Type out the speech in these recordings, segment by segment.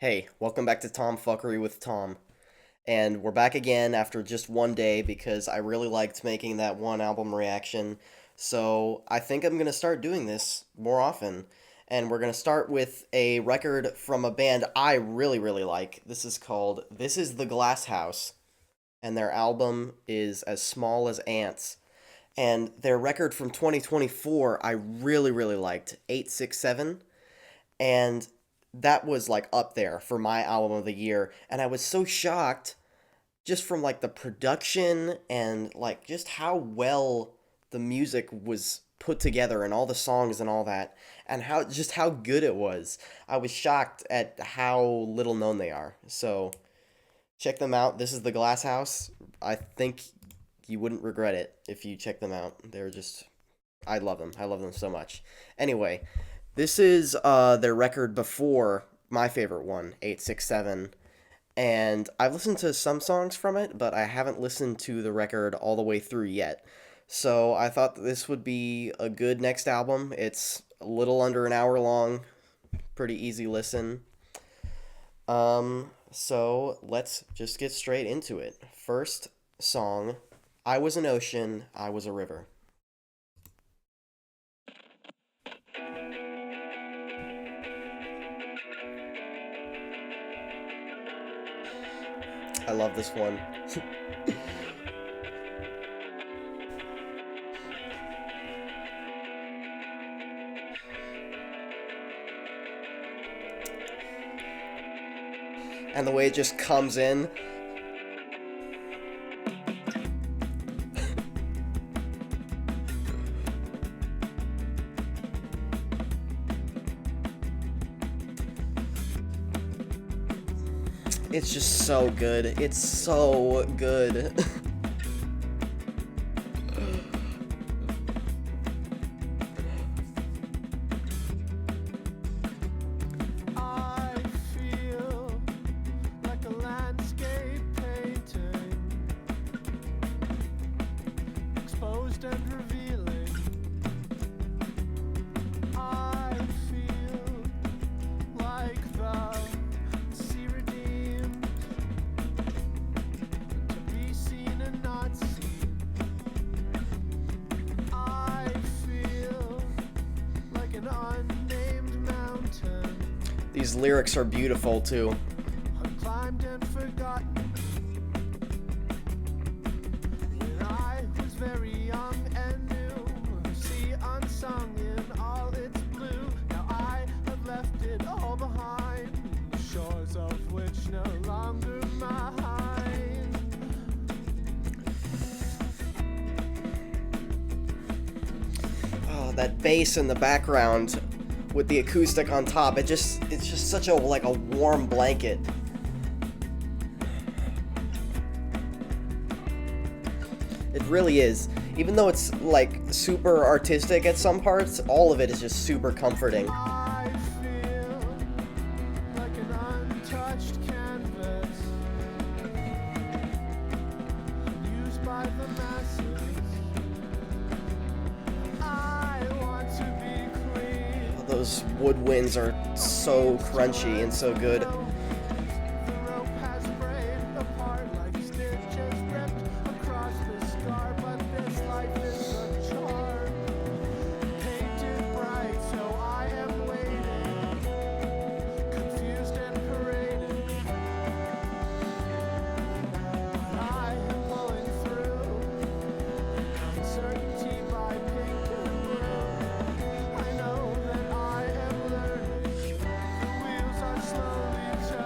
Hey, welcome back to Tom Fuckery with Tom. And we're back again after just one day because I really liked making that one album reaction. So I think I'm going to start doing this more often. And we're going to start with a record from a band I really, really like. This is the Glasshouse. And their album is As Small as Ants. And their record from 2024 I really, really liked, 867. And that was like up there for my album of the year, and I was so shocked just from like the production and like just how well the music was put together and all the songs and all that, and how good it was. I was shocked at how little known they are. So check them out. This is the Glass House. I think you wouldn't regret it if you check them out. They're just I love them. I love them so much. Anyway, this is their record before my favorite one, 867. And I've listened to some songs from it, but I haven't listened to the record all the way through yet. So I thought that this would be a good next album. It's a little under an hour long, pretty easy listen. So let's just get straight into it. First song, I Was an Ocean, I Was a River. I love this one. And the way it just comes in. It's just so good. It's so good. I feel like a landscape painting, exposed and revealing. I feel like the sea redeemed, to be seen and not seen. I feel like an unnamed mountain, These lyrics are beautiful too. unclimbed and forgotten. When I was very young and new, the sea unsung in all its blue. Now I have left it all behind, the shores of which no longer mine. Oh, that bass in the background with the acoustic on top. It's just such a like a warm blanket. It really is. Even though it's like super artistic at some parts, all of it is just super comforting. I feel like an untouched canvas, used by the masses. I want to be clean. Those woodwinds are so crunchy and so good. The rope has frayed apart like stitches ripped across the scar, but this life is a charm, painted bright, so I am waiting, confused and paraded. But I am blowing through uncertainty by pink and blue. I know that I am learning. The wheels are slowly turning.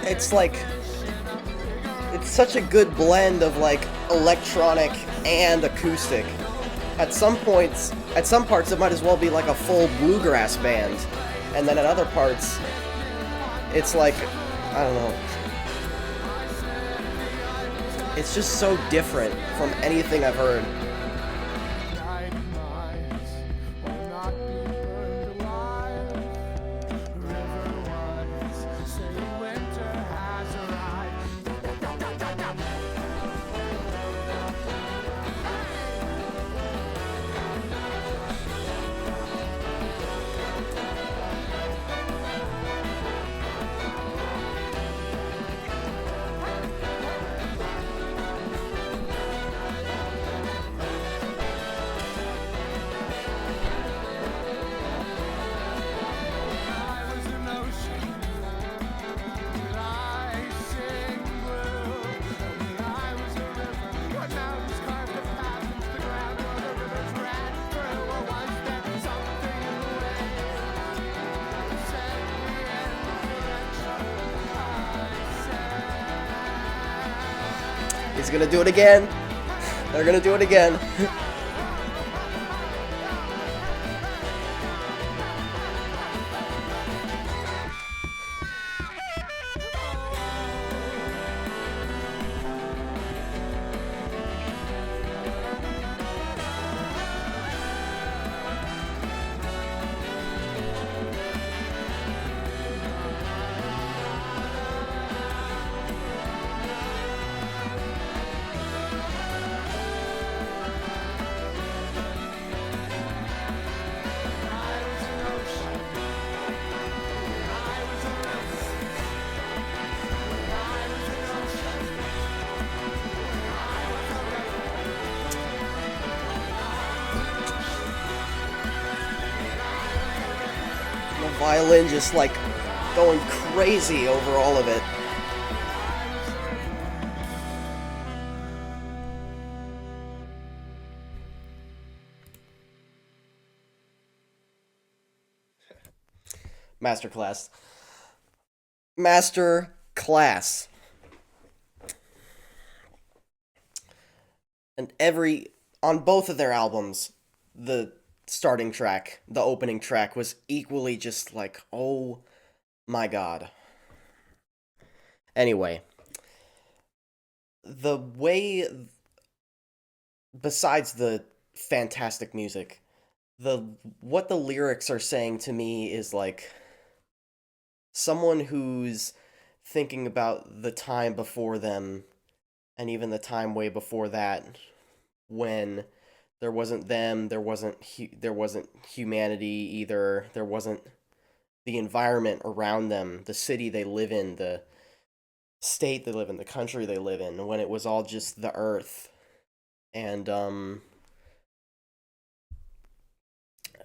it's like it's such a good blend of like electronic and acoustic. At some parts, it might as well be like a full bluegrass band, and then at other parts, it's like, I don't know. It's just so different from anything I've heard. Dynamite will not be burned alive. River ones say winter has arrived. I was an ocean, but I sing blue. I was a river, what mountains carved a path into the ground where the rivers ran through. Or was there something in the way set me in the direction I said? He's gonna do it again. They're gonna do it again. The violin just like going crazy over all of it. Masterclass. Masterclass. And on both of their albums, the starting track, the opening track was equally just like, oh my god. Anyway, the way, besides the fantastic music, what the lyrics are saying to me is like someone who's thinking about the time before them and even the time way before that, when there wasn't them, there wasn't humanity either, there wasn't the environment around them, the city they live in, the state they live in, the country they live in, when it was all just the earth. And I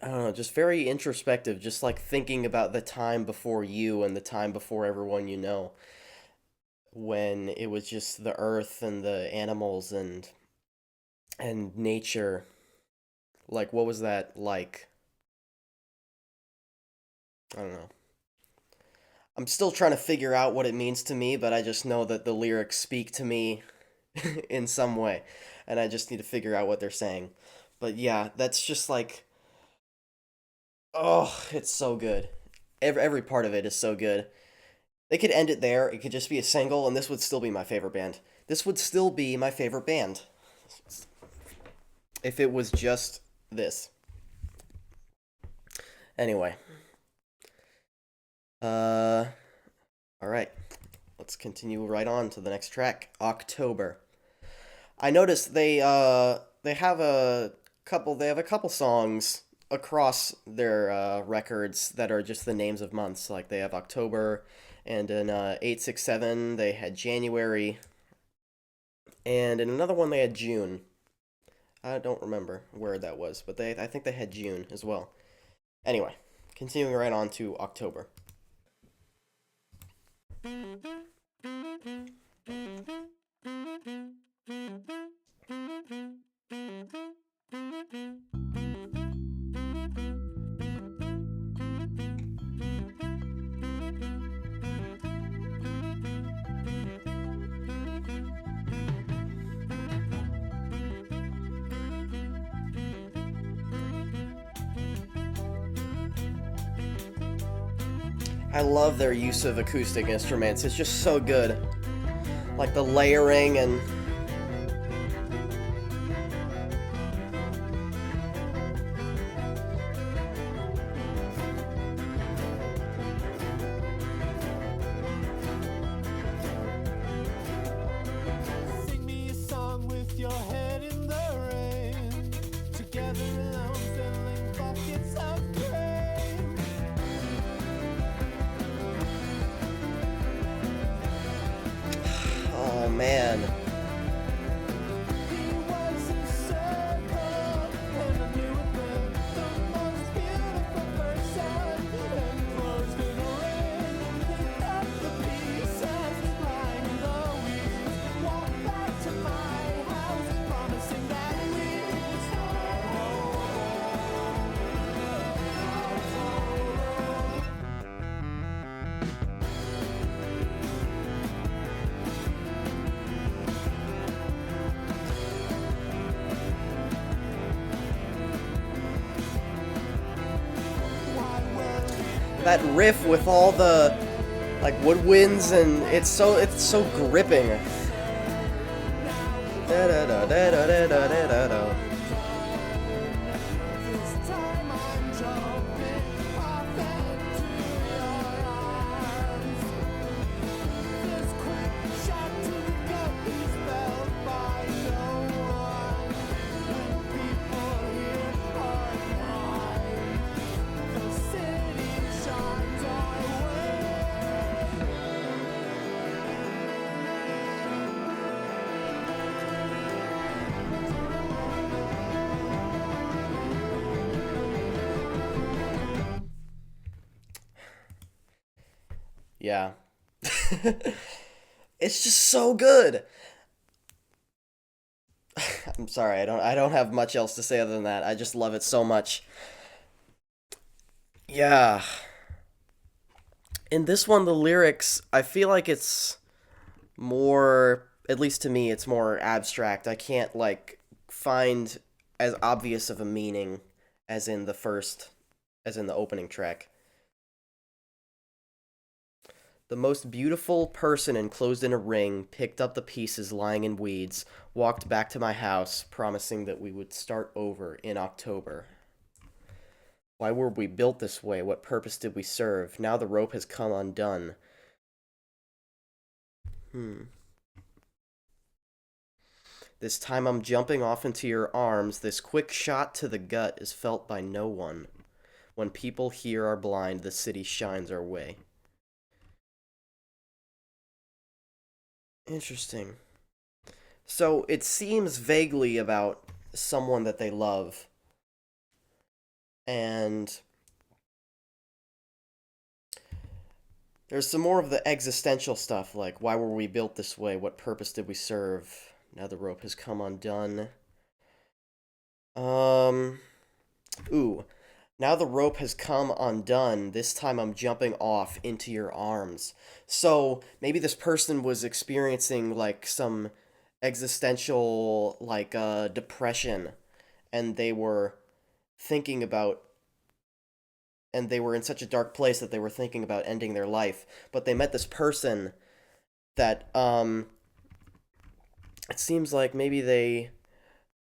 don't know, just very introspective, just like thinking about the time before you and the time before everyone you know, when it was just the earth and the animals and nature. Like, what was that like? I don't know. I'm still trying to figure out what it means to me, but I just know that the lyrics speak to me in some way, and I just need to figure out what they're saying. But yeah, that's just like, oh, it's so good. Every part of it is so good. They could end it there. It could just be a single, and this would still be my favorite band. This would still be my favorite band if it was just this. Anyway. All right. Let's continue right on to the next track, October. I noticed they have a couple songs across their records that are just the names of months. Like they have October, and in 867 they had January, and in another one they had June. I don't remember where that was, but I think they had June as well. Anyway, continuing right on to October. I love their use of acoustic instruments. It's just so good. Like the layering and Sing me a song with your head in the rain. Together alone, filling buckets of grain. oh man. He was in a circle, and I knew it then. The most beautiful person, enclosed in a ring. Picked up the pieces, lying in the weeds. Walked back to my house, promising that we would start That riff with all the like woodwinds and it's so gripping. Da da da da da da da da da. this time I'm jumping off into your arms. This quick shot to the gut is felt by no one. When people here are mine, the city shines our way. Yeah. It's just so good. I'm sorry, I don't have much else to say other than that. I just love it so much. Yeah. In this one the lyrics, I feel like it's more, at least to me, it's more abstract. I can't like find as obvious of a meaning as in the first as in the opening track. The most beautiful person enclosed in a ring picked up the pieces lying in weeds, walked back to my house, promising that we would start over in October. Why were we built this way? What purpose did we serve? Now the rope has come undone. This time I'm jumping off into your arms. This quick shot to the gut is felt by no one. When people here are blind, the city shines our way. Interesting. So it seems vaguely about someone that they love. And there's some more of the existential stuff, like why were we built this way? What purpose did we serve? Now the rope has come undone. Ooh. Now the rope has come undone. This time I'm jumping off into your arms. So maybe this person was experiencing like some existential like depression and they were thinking about and they were in such a dark place that they were thinking about ending their life, but they met this person that it seems like maybe they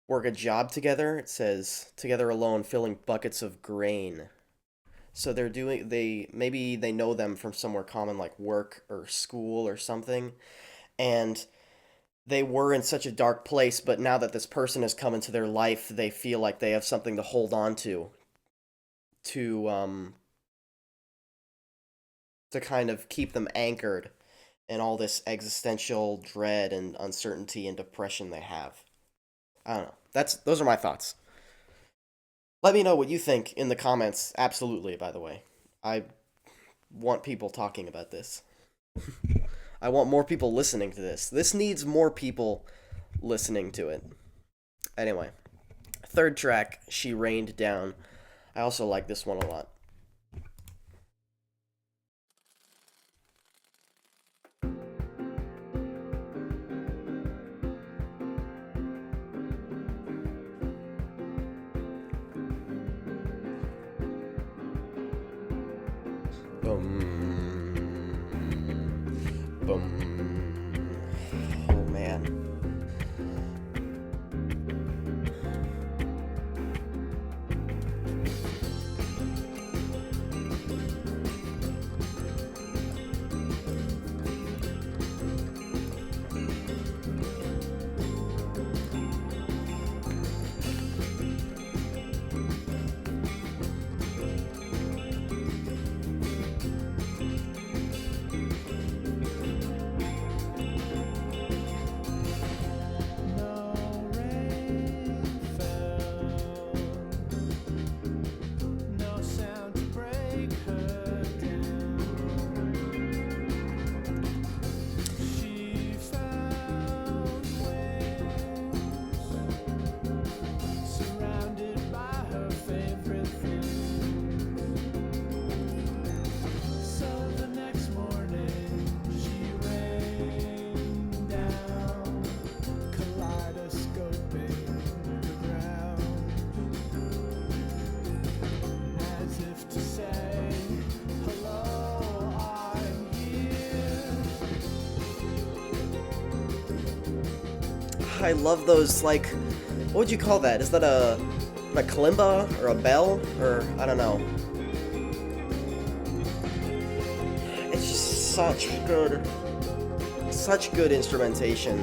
work a job together. It says together alone filling buckets of grain. So maybe they know them from somewhere common like work or school or something. And they were in such a dark place, but now that this person has come into their life, they feel like they have something to hold on to to kind of keep them anchored in all this existential dread and uncertainty and depression they have. I don't know. Those are my thoughts. Let me know what you think in the comments. Absolutely, by the way. I want people talking about this. I want more people listening to this. This needs more people listening to it. Anyway, third track, She Rained Down. I also like this one a lot. Boom. Oh man. No rain fell, no sound to break her down. She found wings, surrounded by her favorite things. So the next morning she rained down, kaleidoscoping the ground, as if to say, hello, I'm here. I love those, like, what would you call that? Is that a kalimba or a bell or I don't know. It's just such good instrumentation.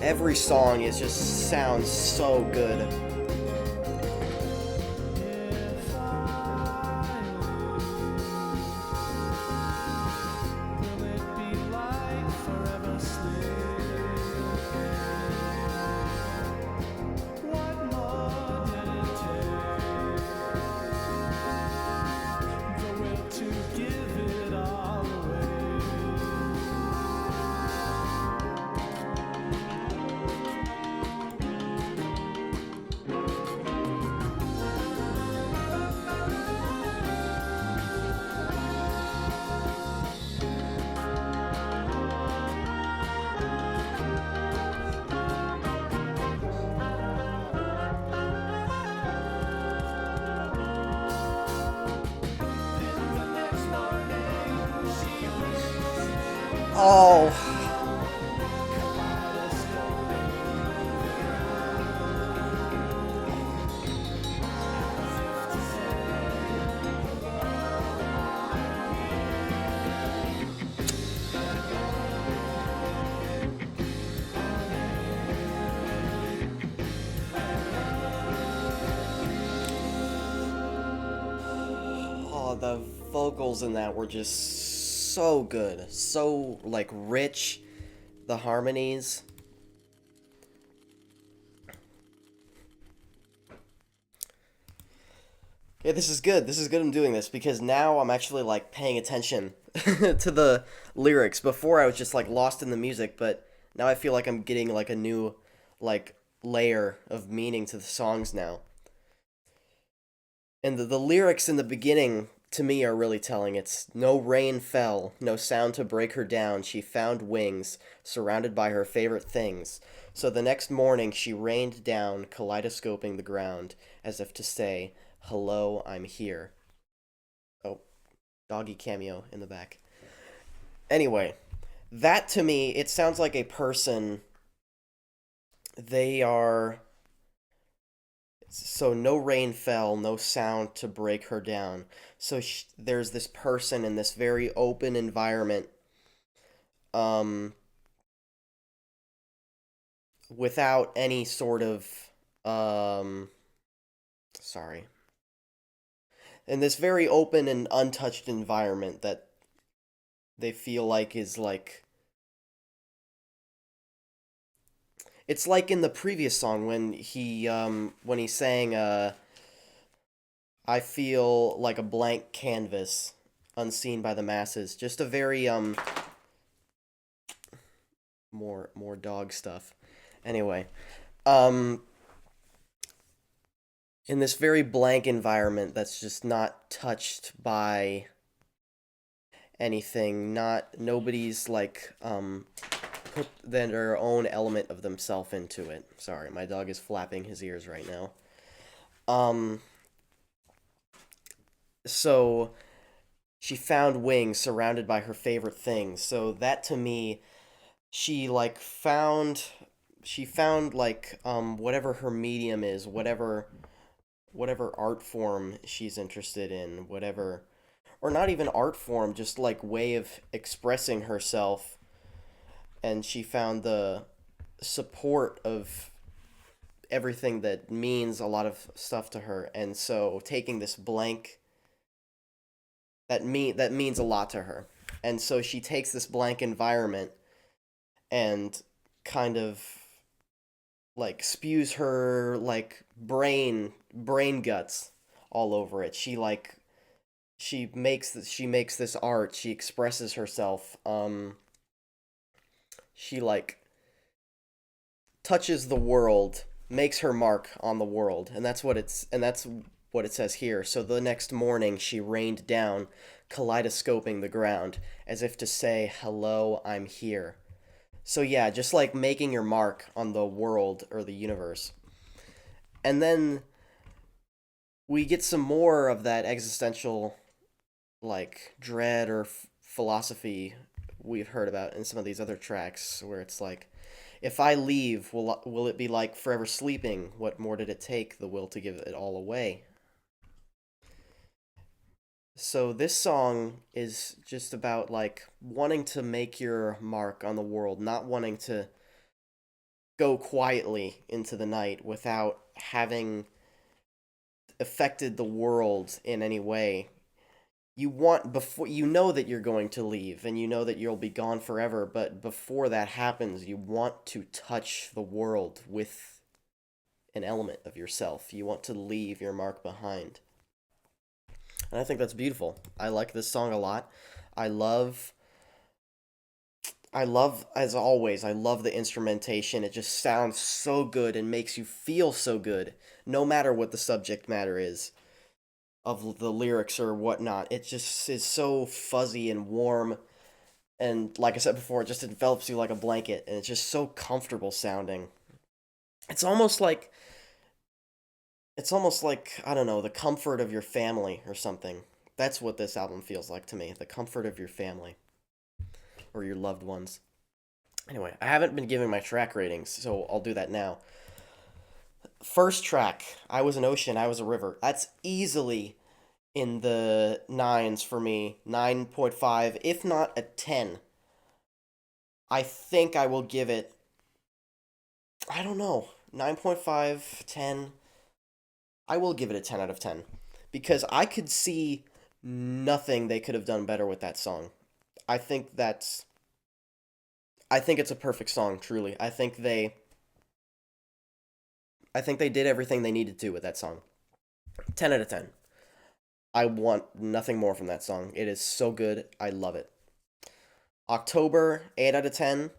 Every song is just sounds so good. If I leave, will it be like forever sleeping? What more did it take? The will to give it all away. The next morning she Oh, oh, the vocals in that were just so good, so like rich. The harmonies. Yeah, this is good. This is good I'm doing this because now I'm actually like paying attention to the lyrics. Before I was just like lost in the music, but now I feel like I'm getting like a new like layer of meaning to the songs now. And the lyrics in the beginning to me are really telling. It's no rain fell, no sound to break her down. She found wings, surrounded by her favorite things. So the next morning she rained down, kaleidoscoping the ground, as if to say, hello, I'm here. Oh, doggy cameo in the back. Anyway, that to me, it sounds like a person. They are. So no rain fell, no sound to break her down. So there's this person in this very open environment, um, without any sort of, um, sorry, in this very open and untouched environment that they feel like is like it's like in the previous song when he sang I feel like a blank canvas unseen by the masses. Just a very more dog stuff. Anyway, um in this very blank environment that's just not touched by anything, not nobody's like put their own element of themselves into it. Sorry, my dog is flapping his ears right now. Um So she found wings surrounded by her favorite things. So that to me, she like found like whatever her medium is, whatever art form she's interested in, whatever, or not even art form, just like way of expressing herself, and she found the support of everything that means a lot of stuff to her. And so taking this blank that means a lot to her. And so she takes this blank environment and kind of like spews her like brain guts all over it. She makes this art. She expresses herself. She like touches the world, makes her mark on the world, and that's what it says here. So the next morning she rained down, kaleidoscoping the ground, as if to say, "Hello, I'm here." So yeah, just like making your mark on the world or the universe. And then we get some more of that existential like dread or philosophy we've heard about in some of these other tracks where it's like, if I leave, will it be like forever sleeping? What more did it take? The will to give it all away. So this song is just about like wanting to make your mark on the world, not wanting to go quietly into the night without having affected the world in any way. You want before you know that you're going to leave and you know that you'll be gone forever, but before that happens, you want to touch the world with an element of yourself. You want to leave your mark behind. And I think that's beautiful. I like this song a lot. I love as always, I love the instrumentation. It just sounds so good and makes you feel so good no matter what the subject matter is of the lyrics or whatnot. It just is so fuzzy and warm, and like I said before, it just envelops you like a blanket, and it's just so comfortable sounding. It's almost like I don't know, the comfort of your family or something. That's what this album feels like to me, the comfort of your family or your loved ones. Anyway, I haven't been giving my track ratings, so I'll do that now. First track, I Was an Ocean, I Was a River. That's easily in the nines for me. 9.5, if not a 10. I think I will give it, I don't know, 9.5, 10. I will give it a 10 out of 10 because I could see nothing they could have done better with that song. I think that's I think it's a perfect song, truly. I think they did everything they needed to with that song. 10 out of 10. I want nothing more from that song. It is so good. I love it. October, 8 out of 10.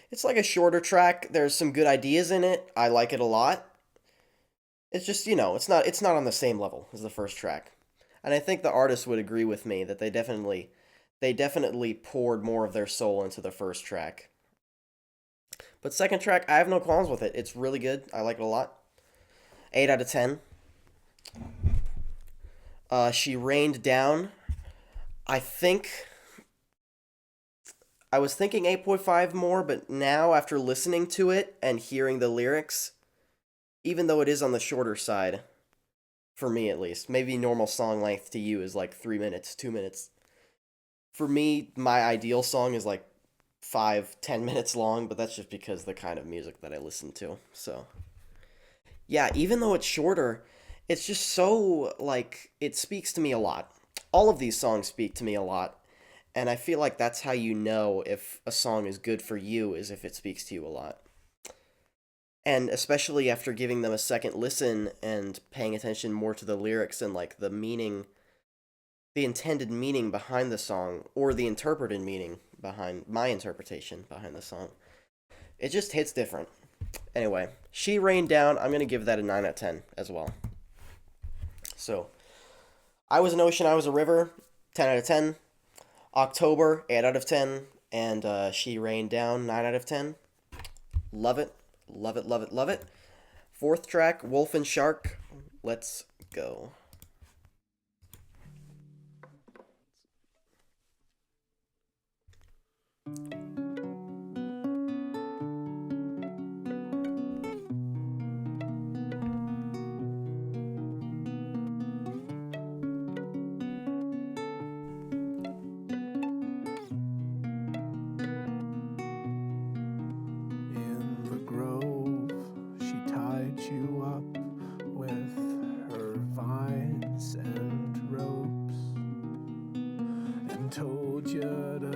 It's like a shorter track. There's some good ideas in it. I like it a lot. It's just, it's not on the same level as the first track. And I think the artist would agree with me that they definitely poured more of their soul into the first track. But second track, I have no qualms with it. It's really good. I like it a lot. 8 out of 10. She Rained Down. I think I was thinking 8.5 more, but now after listening to it and hearing the lyrics, even though it is on the shorter side, for me at least, maybe normal song length to you is like 3 minutes, 2 minutes. For me, my ideal song is like 5, 10 minutes long, but that's just because the kind of music that I listen to. So, yeah, even though it's shorter, it's just so, like, it speaks to me a lot. All of these songs speak to me a lot, and I feel like that's how you know if a song is good for you, is if it speaks to you a lot. And especially after giving them a second listen and paying attention more to the lyrics and, like, the intended meaning behind the song, or the interpreted meaning behind my interpretation behind the song. It just hits different. Anyway, She Rained Down, I'm going to give that a 9 out of 10 as well. So, I Was an Ocean, I Was a River, 10 out of 10. October, 8 out of 10. And She Rained Down, 9 out of 10. Love it, love it, love it, love it. Fourth track, Wolf and Shark. Let's go.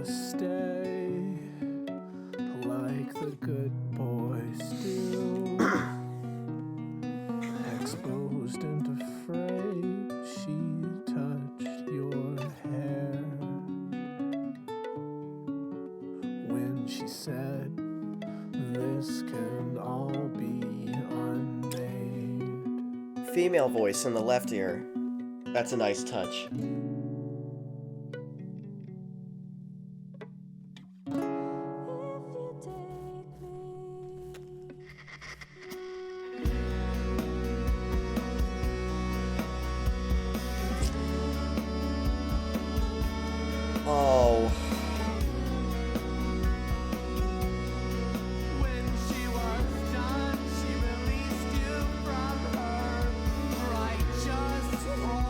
just stay like the good boys do. Exposed and afraid, she touched your hair when she said, "This can all be unmade." Female voice in the left ear. That's a nice touch. Oh. When she was done, she released you from her righteous hold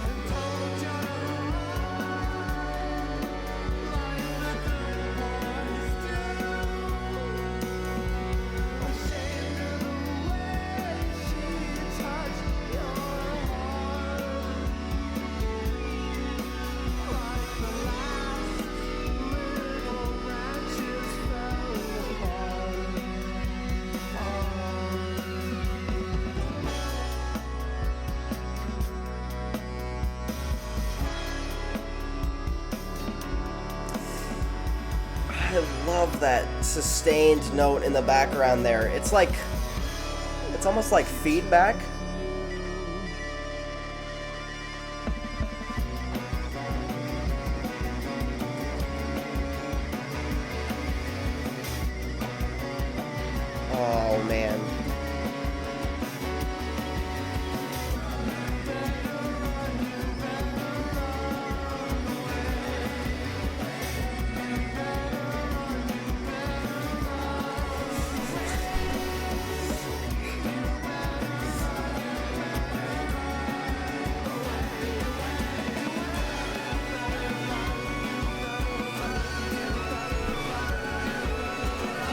and told you to run like the good boys do. Ashamed of the way she touched your heart, like the last little branches fell apart. I love that sustained note in the background there. It's like, it's almost like feedback. Oh man.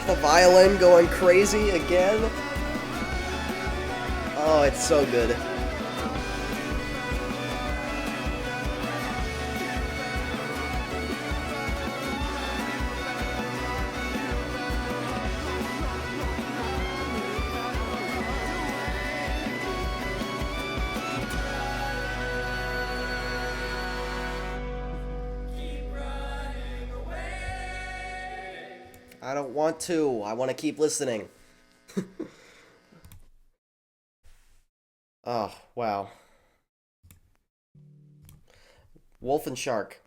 The violin going crazy again. Oh, it's so good. I don't want to. I want to keep listening. Oh, wow. Wolf and Shark.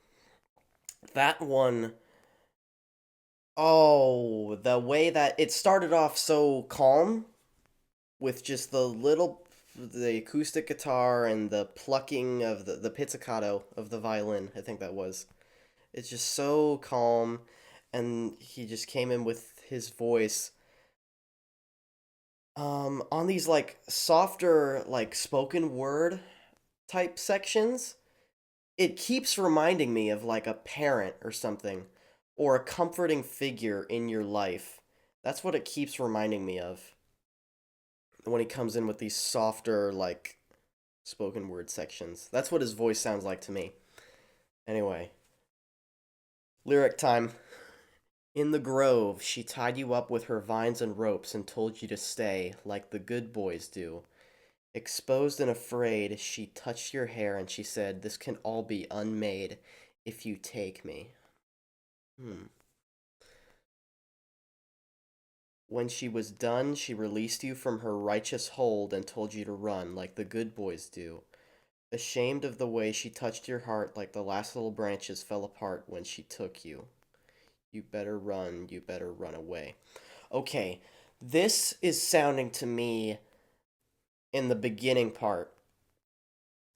That one. Oh, the way that it started off so calm with just the acoustic guitar and the plucking of the pizzicato of the violin, I think that was. It's just so calm, and he just came in with his voice. On these like softer like spoken word type sections, it keeps reminding me of like a parent or something, or a comforting figure in your life. That's what it keeps reminding me of when he comes in with these softer like spoken word sections. That's what his voice sounds like to me. Anyway, lyric time. In the grove, she tied you up with her vines and ropes and told you to stay, like the good boys do. Exposed and afraid, she touched your hair and she said, "This can all be unmade if you take me." Hmm. When she was done, she released you from her righteous hold and told you to run, like the good boys do. Ashamed of the way she touched your heart, like the last little branches fell apart when she took you. You better run away. Okay, this is sounding to me in the beginning part.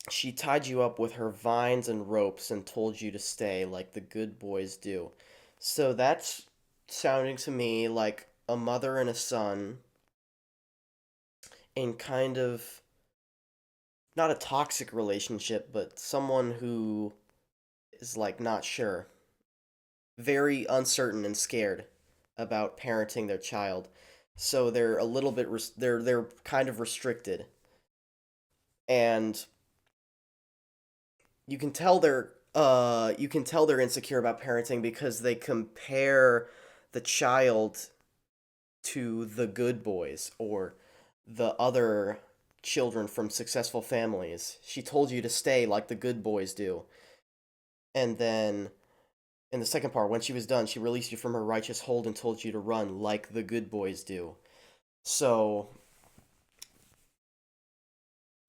She tied you up with her vines and ropes and told you to stay like the good boys do. So that's sounding to me like a mother and a son in kind of not a toxic relationship, but someone who is like not sure, very uncertain and scared about parenting their child. So they're a little bit they're kind of restricted, and you can tell they're you can tell they're insecure about parenting because they compare the child to the good boys or the other children from successful families. She told you to stay like the good boys do. And then in the second part, when she was done, she released you from her righteous hold and told you to run like the good boys do. So,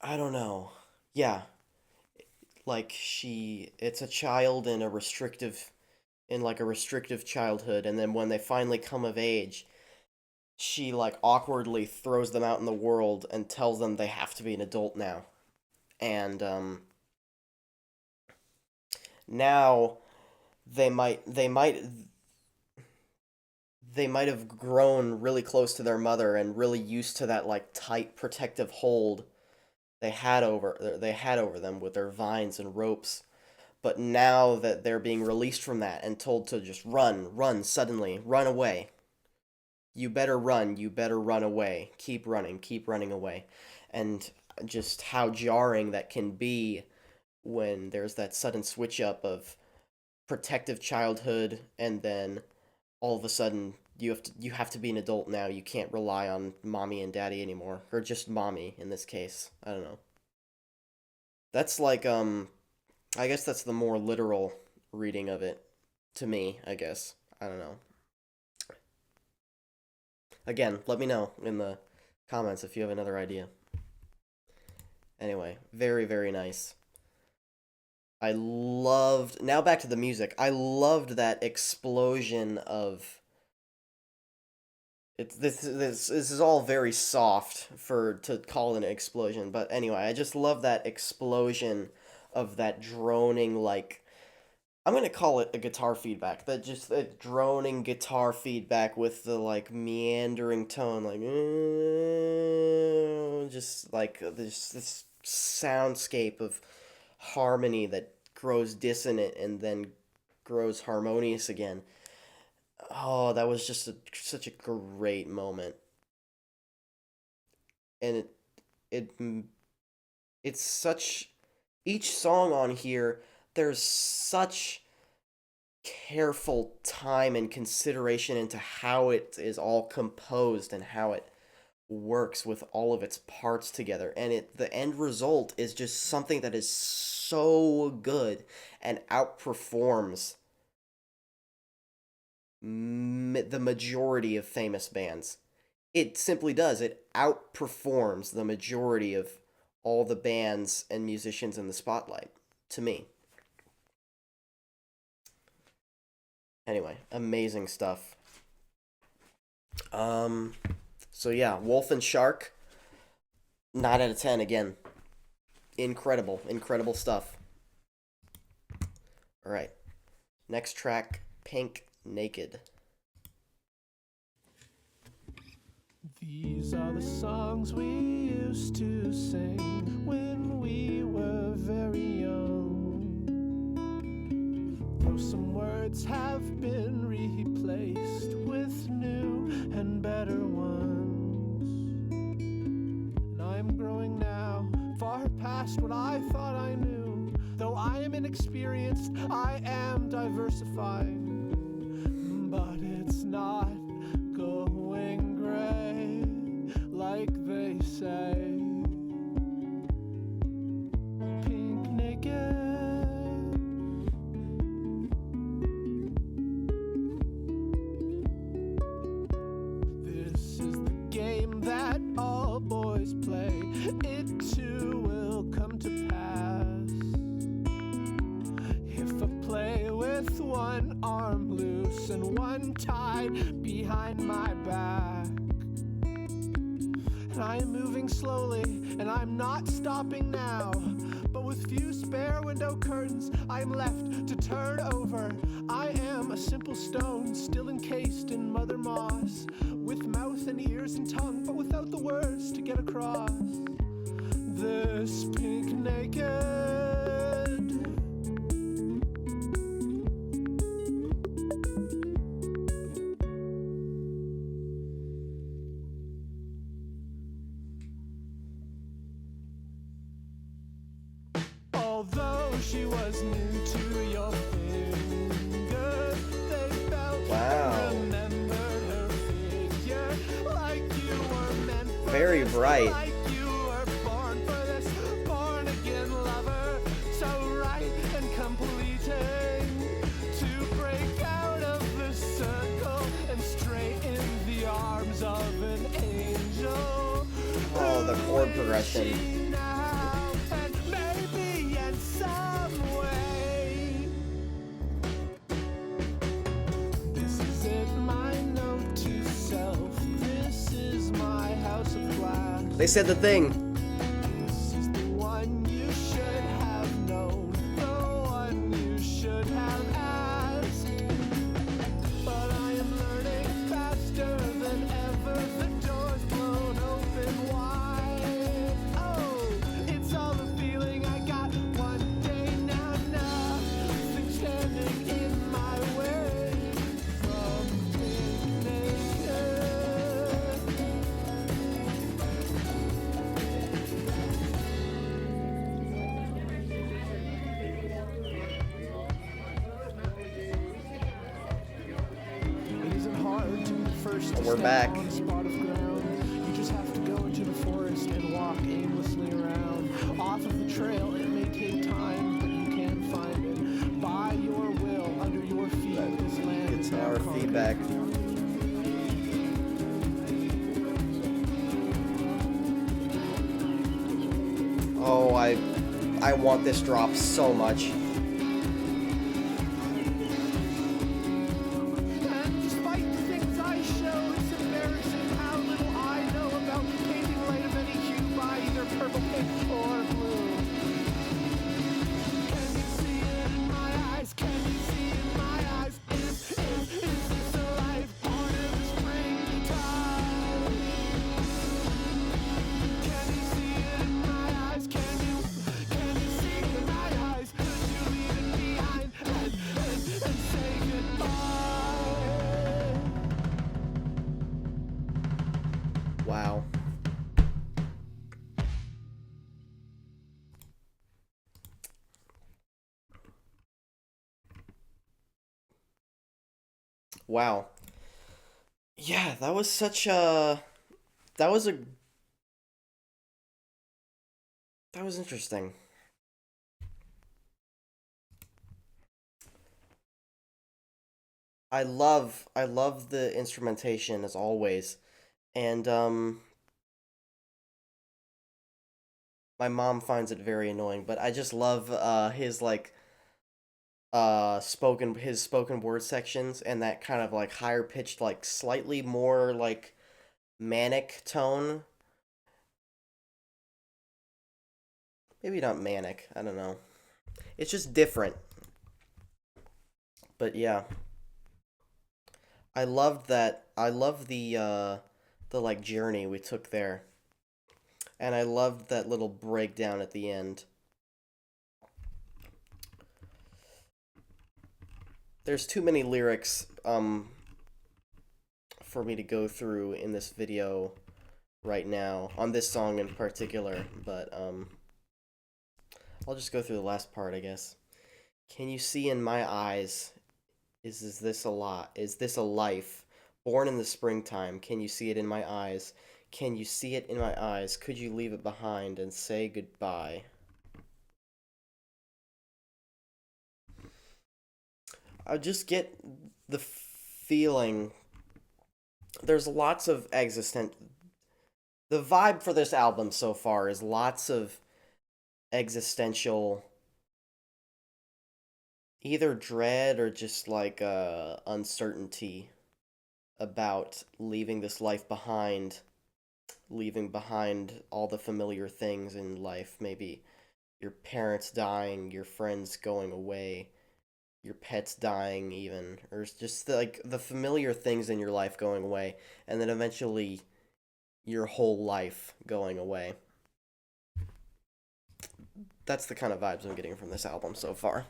I don't know. Yeah, like it's a child in like a restrictive childhood, and then when they finally come of age, she like awkwardly throws them out in the world and tells them they have to be an adult now. And now they might have grown really close to their mother and really used to that like tight protective hold they had over them with their vines and ropes. But now that they're being released from that and told to just run suddenly, run away. You better run away. Keep running away. And just how jarring that can be when there's that sudden switch up of protective childhood and then all of a sudden you have to be an adult now. You can't rely on mommy and daddy anymore, or just mommy in this case. I don't know. That's like I guess that's the more literal reading of it to me, I guess. I don't know. Again, let me know in the comments if you have another idea. Anyway, very very nice. I loved now back to the music. I loved that explosion of this is all very soft for to call it an explosion, but anyway, I just love that explosion of that droning like I'm gonna call it a guitar feedback. That just that droning guitar feedback with the like meandering tone, like just like this soundscape of harmony that grows dissonant and then grows harmonious again. Oh, that was just such a great moment, and it it's such each song on here. There's such careful time and consideration into how it is all composed and how it works with all of its parts together, and the end result is just something that is so good and outperforms the majority of famous bands. It simply does. It outperforms the majority of all the bands and musicians in the spotlight to me. Anyway, amazing stuff. Um so yeah, Wolf and Shark, 9 out of 10 again. Incredible, incredible stuff. All right. Next track, Pink Naked. These are the songs we used to sing when we were very young. Though some words have been replaced with new and better ones. And I'm growing now, far past what I thought I knew. Though I am inexperienced, I am diversifying. But it's not going gray like they say. Pink naked. This is the game that all boys play. It too will come to pass. If I play with one arm loose and one tied behind my back, and I am moving slowly and I'm not stopping now, but with few spare window curtains I am left to turn over. I am a simple stone still encased in mother moss, with mouth and ears and tongue but without the words to get across. This pink naked. Although though she was new to your fingers, they felt Wow. and remembered her figure like you were meant for Very this, bright. like you were born for this, born again lover, so right and completing to break out of the circle and straight in the arms of an angel. Oh, the chord progression. She now, and maybe in some way. This is it, my note to self. This is my house of glass. They said the thing. This is the one you should have known, the one you should have asked. But I am learning faster than ever. The door's blown open wide. Oh, it's all the feeling I got one day now. Nothing standing in my way from being naked. It isn't hard to be the first to We're step back. on a spot of ground. You just have to go into the forest and walk aimlessly around. Off of the trail, it may take time, but you can find it. By your will, under your feet, this land is now Guitar conquered. feedback. Oh, I want this drop so much. And despite the things I show, it's embarrassing how little I know about painting light of any hue by either purple, pink, or blue. Can you see it in my eyes? Can you see it in my eyes? Is this a life born in the springtime? Can you see it in my eyes? Can you see it in my eyes? Could you leave it behind and say goodbye? Wow. Wow. Yeah, that was such a that was a that was interesting. I love the instrumentation as always. And my mom finds it very annoying, but I just love his like spoken word sections and that kind of like higher pitched like slightly more like manic tone. Maybe not manic, I don't know. It's just different. But yeah, I loved that. I love the like journey we took there. And I loved that little breakdown at the end. There's too many lyrics for me to go through in this video right now on this song in particular, but I'll just go through the last part, I guess. Can you see in my eyes? Is this a lot? Is this a life? Born in the springtime, can you see it in my eyes? Can you see it in my eyes? Could you leave it behind and say goodbye? I just get the feeling there's lots of the vibe for this album so far is lots of existential either dread or just like uncertainty about leaving this life behind, leaving behind all the familiar things in life, maybe your parents dying, your friends going away, your pets dying even, or just like the familiar things in your life going away, and then eventually your whole life going away. That's the kind of vibes I'm getting from this album so far.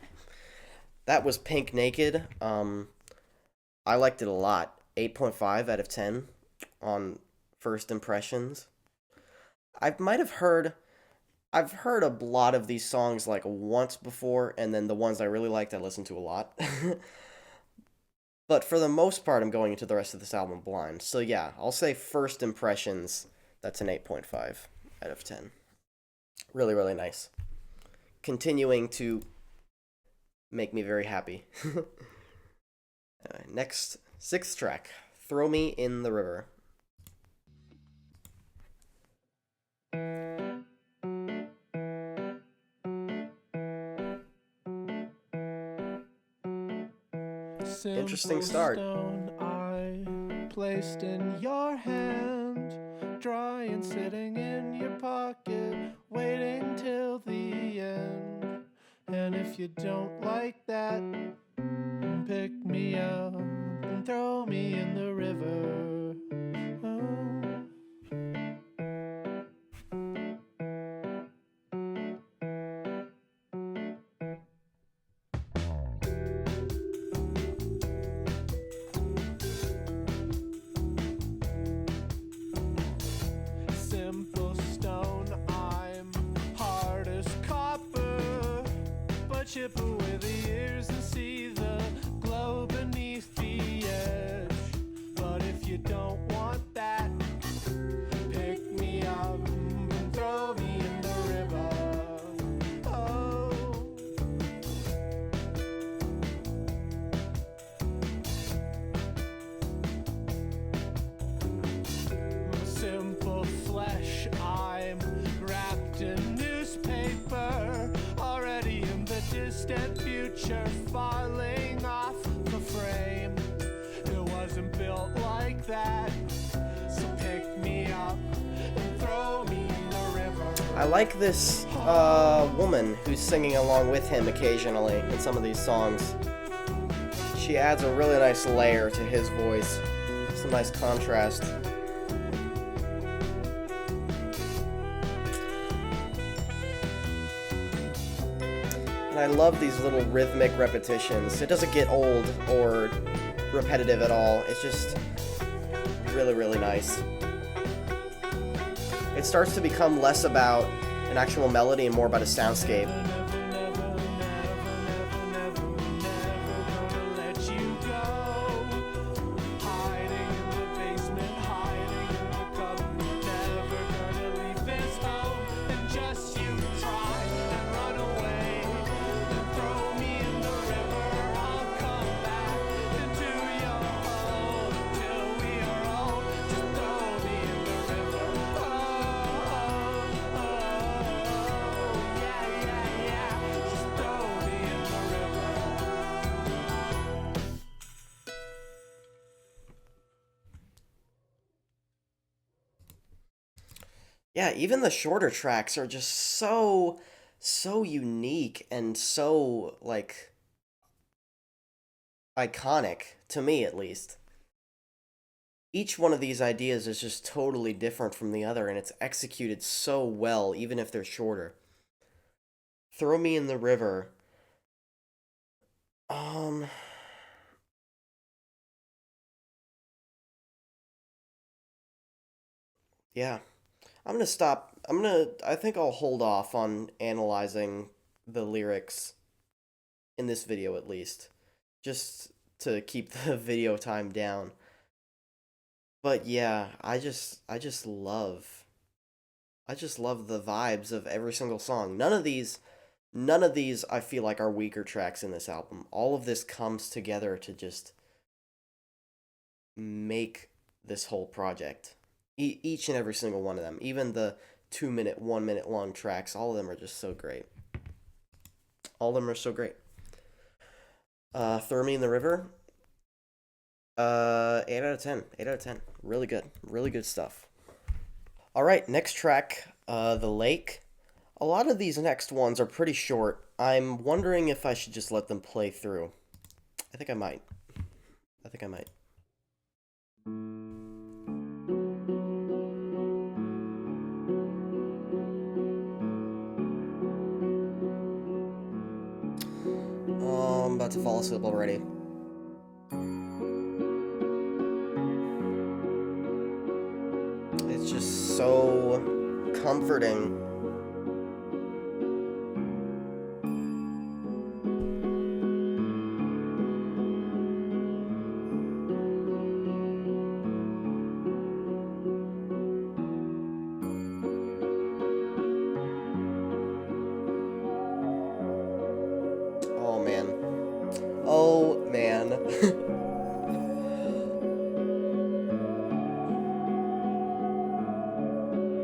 That was Pink Naked. I liked it a lot. 8.5 out of 10 on first impressions. I might have heard I've heard a lot of these songs like once before, and then the ones I really liked I listened to a lot. But for the most part, I'm going into the rest of this album blind. So yeah, I'll say first impressions, that's an 8.5 out of 10. Really, really nice. Continuing to make me very happy. Next, sixth track, Throw Me in the River. Interesting Simple start. stone I placed in your hand, dry and sitting in your pocket, waiting till the end. And if you don't like that, pick me up and throw me in the river. Oh. Simple stone, I'm hard as copper, but chip away the years and see the glow beneath the edge. But if you don't want that, pick me up and throw me in the river. Oh. Simple flesh, I'm wrapped in newspaper, already in the distant future, falling off the frame. It wasn't built like that, so pick me up and throw me in the river. I like this woman who's singing along with him occasionally in some of these songs. She adds a really nice layer to his voice. Some nice contrast. And I love these little rhythmic repetitions. It doesn't get old or repetitive at all. It's just really, really nice. It starts to become less about an actual melody and more about a soundscape. Yeah, even the shorter tracks are just so unique and so like iconic to me at least. Each one of these ideas is just totally different from the other and it's executed so well even if they're shorter. Throw Me in the River. Um yeah. I think I'll hold off on analyzing the lyrics in this video at least, just to keep the video time down. But yeah, I just love the vibes of every single song. None of these I feel like are weaker tracks in this album. All of this comes together to just make this whole project. Each and every single one of them, even the 2 minute, 1 minute long tracks, all of them are just so great. All of them are so great. Throw Me in the River. 8 out of 10. 8 out of 10. Really good. Really good stuff. All right, next track, The Lake. A lot of these next ones are pretty short. I'm wondering if I should just let them play through. I think I might. I think I might. I'm about to fall asleep already. It's just so comforting.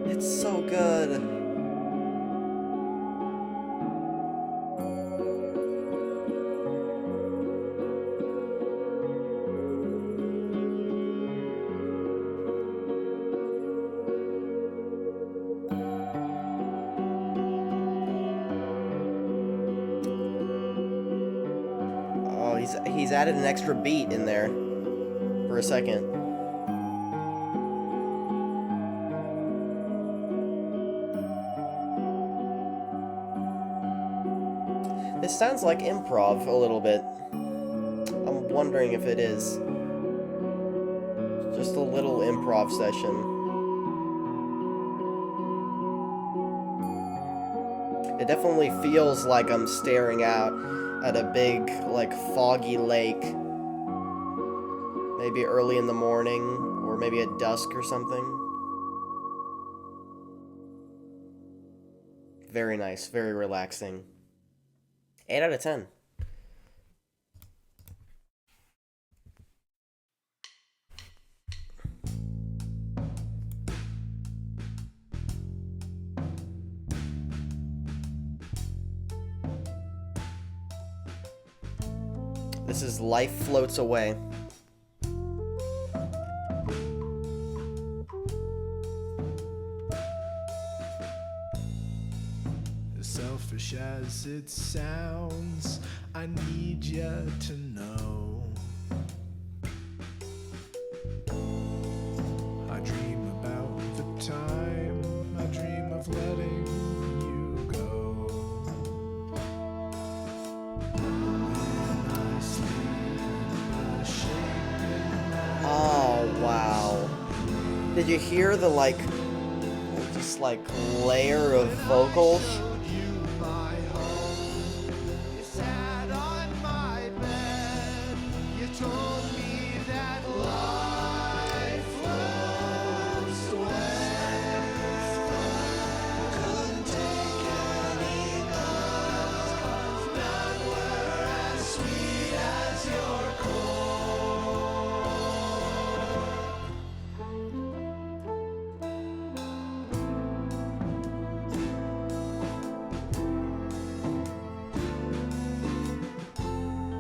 It's so good. Oh, he's added an extra beat in there for a second. This sounds like improv a little bit. I'm wondering if it is. Just a little improv session. It definitely feels like I'm staring out at a big, like, foggy lake. Maybe early in the morning, or maybe at dusk or something. Very nice, very relaxing. 8 out of 10. This is Life Floats Away. As selfish as it sounds, I need you to know. I dream about the time, I dream of letting you go. When I sleep, a shape in my Oh, wow. Did you hear the, like, just, like, layer of vocals? showed you my home. You sat on my bed. You told me that life flows away. Couldn't take any love. None were as sweet as your core.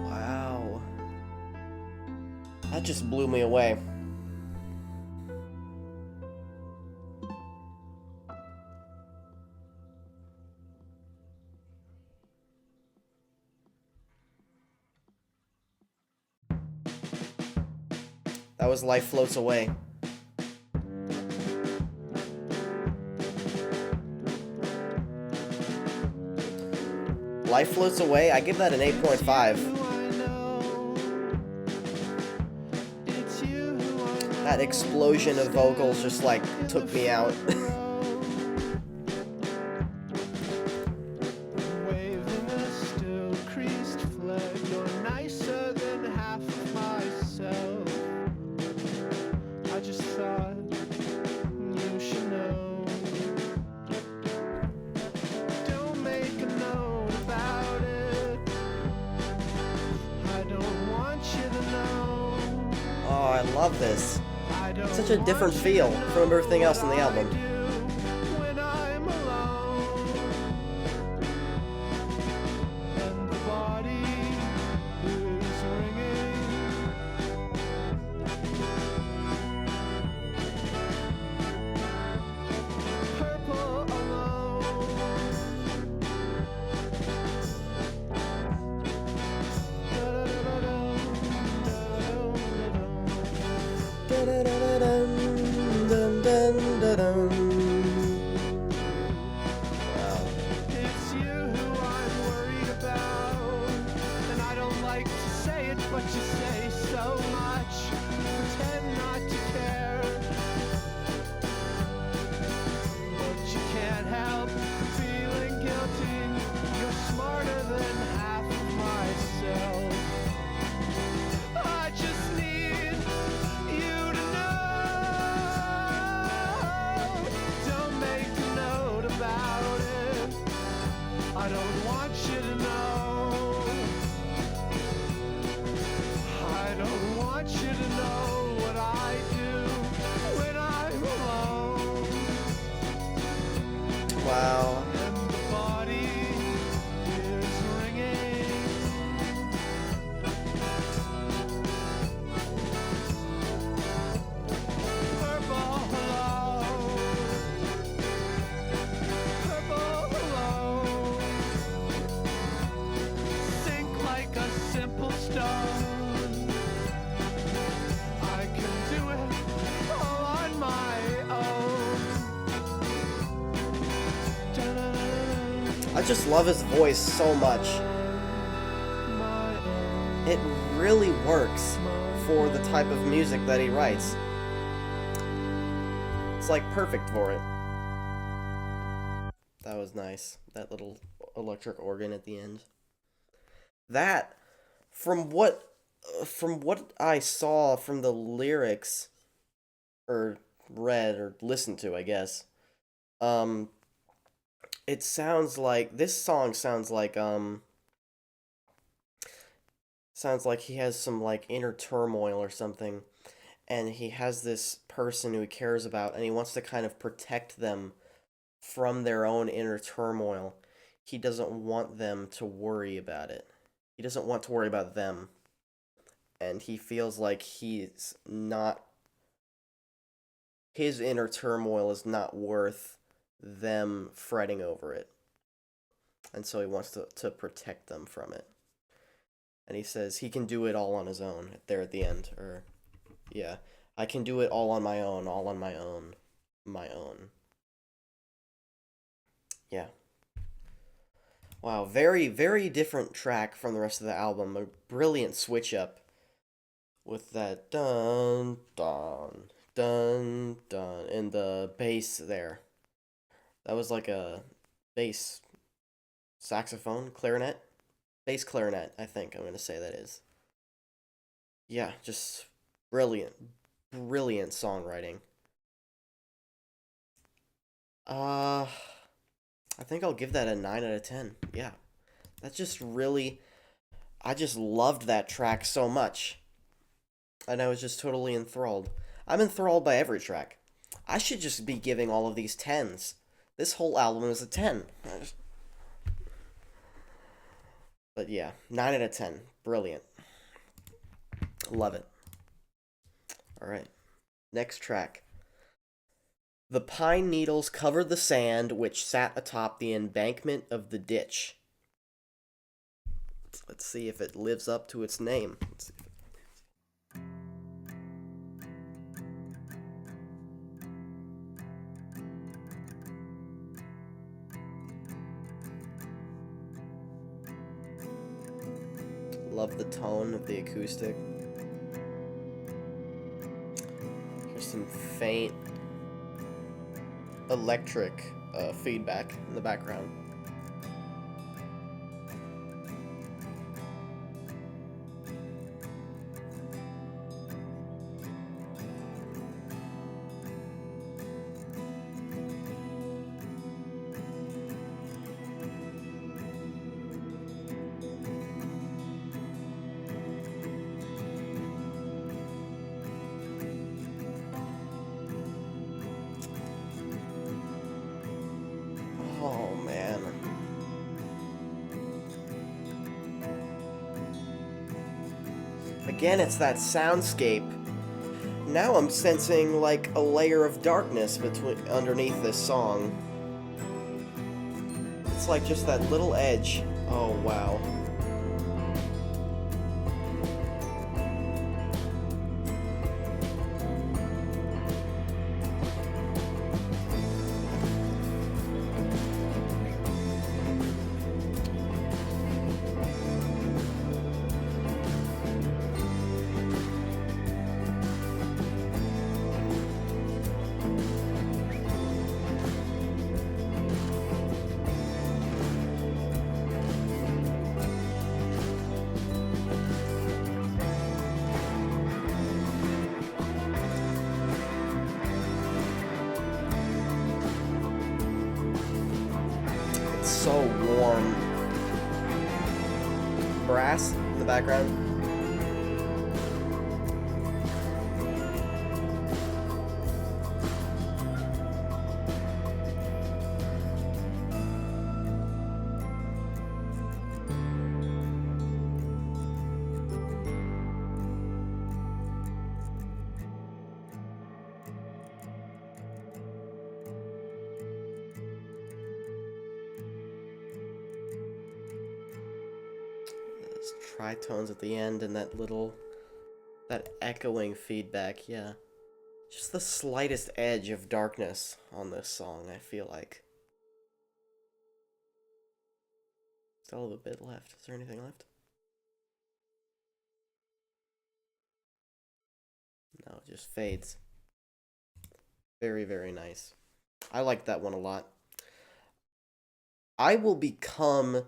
Wow. That just blew me away. That was Life Floats Away. Life Floats Away, I give that an 8.5. That explosion of vocals just, like, took me out. Waving a still creased flag, you're nicer than half of myself. I just thought you should know. Don't make a note about it. I don't want you to know. Oh, I love this. I don't Such a different want you feel to from everything else on the know album. what I do when I'm alone. And the body is ringing. Purple alone. Wow. It's you who I'm worried about. And I don't like to say it, but you say so much. Pretend not to care. But you can't help feeling guilty. You're smarter than half of myself. I just need you to know. Don't make a note about it. I don't want you to know. I want you to know what I do when I'm alone. Wow. And the body is ringing. Purple hello. Purple hello. Sink like a simple stone. I can do it all on my own. I just love his voice so much. It really works for the type of music that he writes. It's like perfect for it. That was nice. That little electric organ at the end. That, from what I saw from the lyrics, or read or listened to, I guess, it sounds like this song sounds like he has some like inner turmoil or something, and he has this person who he cares about, and he wants to kind of protect them from their own inner turmoil. He doesn't want them to worry about it. He doesn't want to worry about them. And he feels like his inner turmoil is not worth them fretting over it. And so he wants to protect them from it. And he says he can do it all on his own there at the end. Or, yeah. I can do it all on my own, all on my own. My own. Yeah. Wow, very, very different track from the rest of the album. A brilliant switch up with that dun, dun, dun, dun, and the bass there. That was like a bass saxophone, clarinet? Bass clarinet, I think I'm going to say that is. Yeah, just brilliant, brilliant songwriting. I think I'll give that a 9 out of 10. Yeah. That's just really, I just loved that track so much. And I was just totally enthralled. I'm enthralled by every track. I should just be giving all of these 10s. This whole album is a 10. But yeah, 9 out of 10. Brilliant. Love it. Alright. Next track. The pine needles covered the sand which sat atop the embankment of the ditch. Let's see if it lives up to its name. Let's see. Love the tone of the acoustic. There's some faint electric feedback in the background. Oh man. Again, it's that soundscape. Now I'm sensing like a layer of darkness underneath this song. It's like just that little edge. Oh wow. So warm. Brass in the background. tritones at the end and that echoing feedback, yeah. Just the slightest edge of darkness on this song, I feel like. Still have a bit left. Is there anything left? No, it just fades. Very, very nice. I like that one a lot. I will become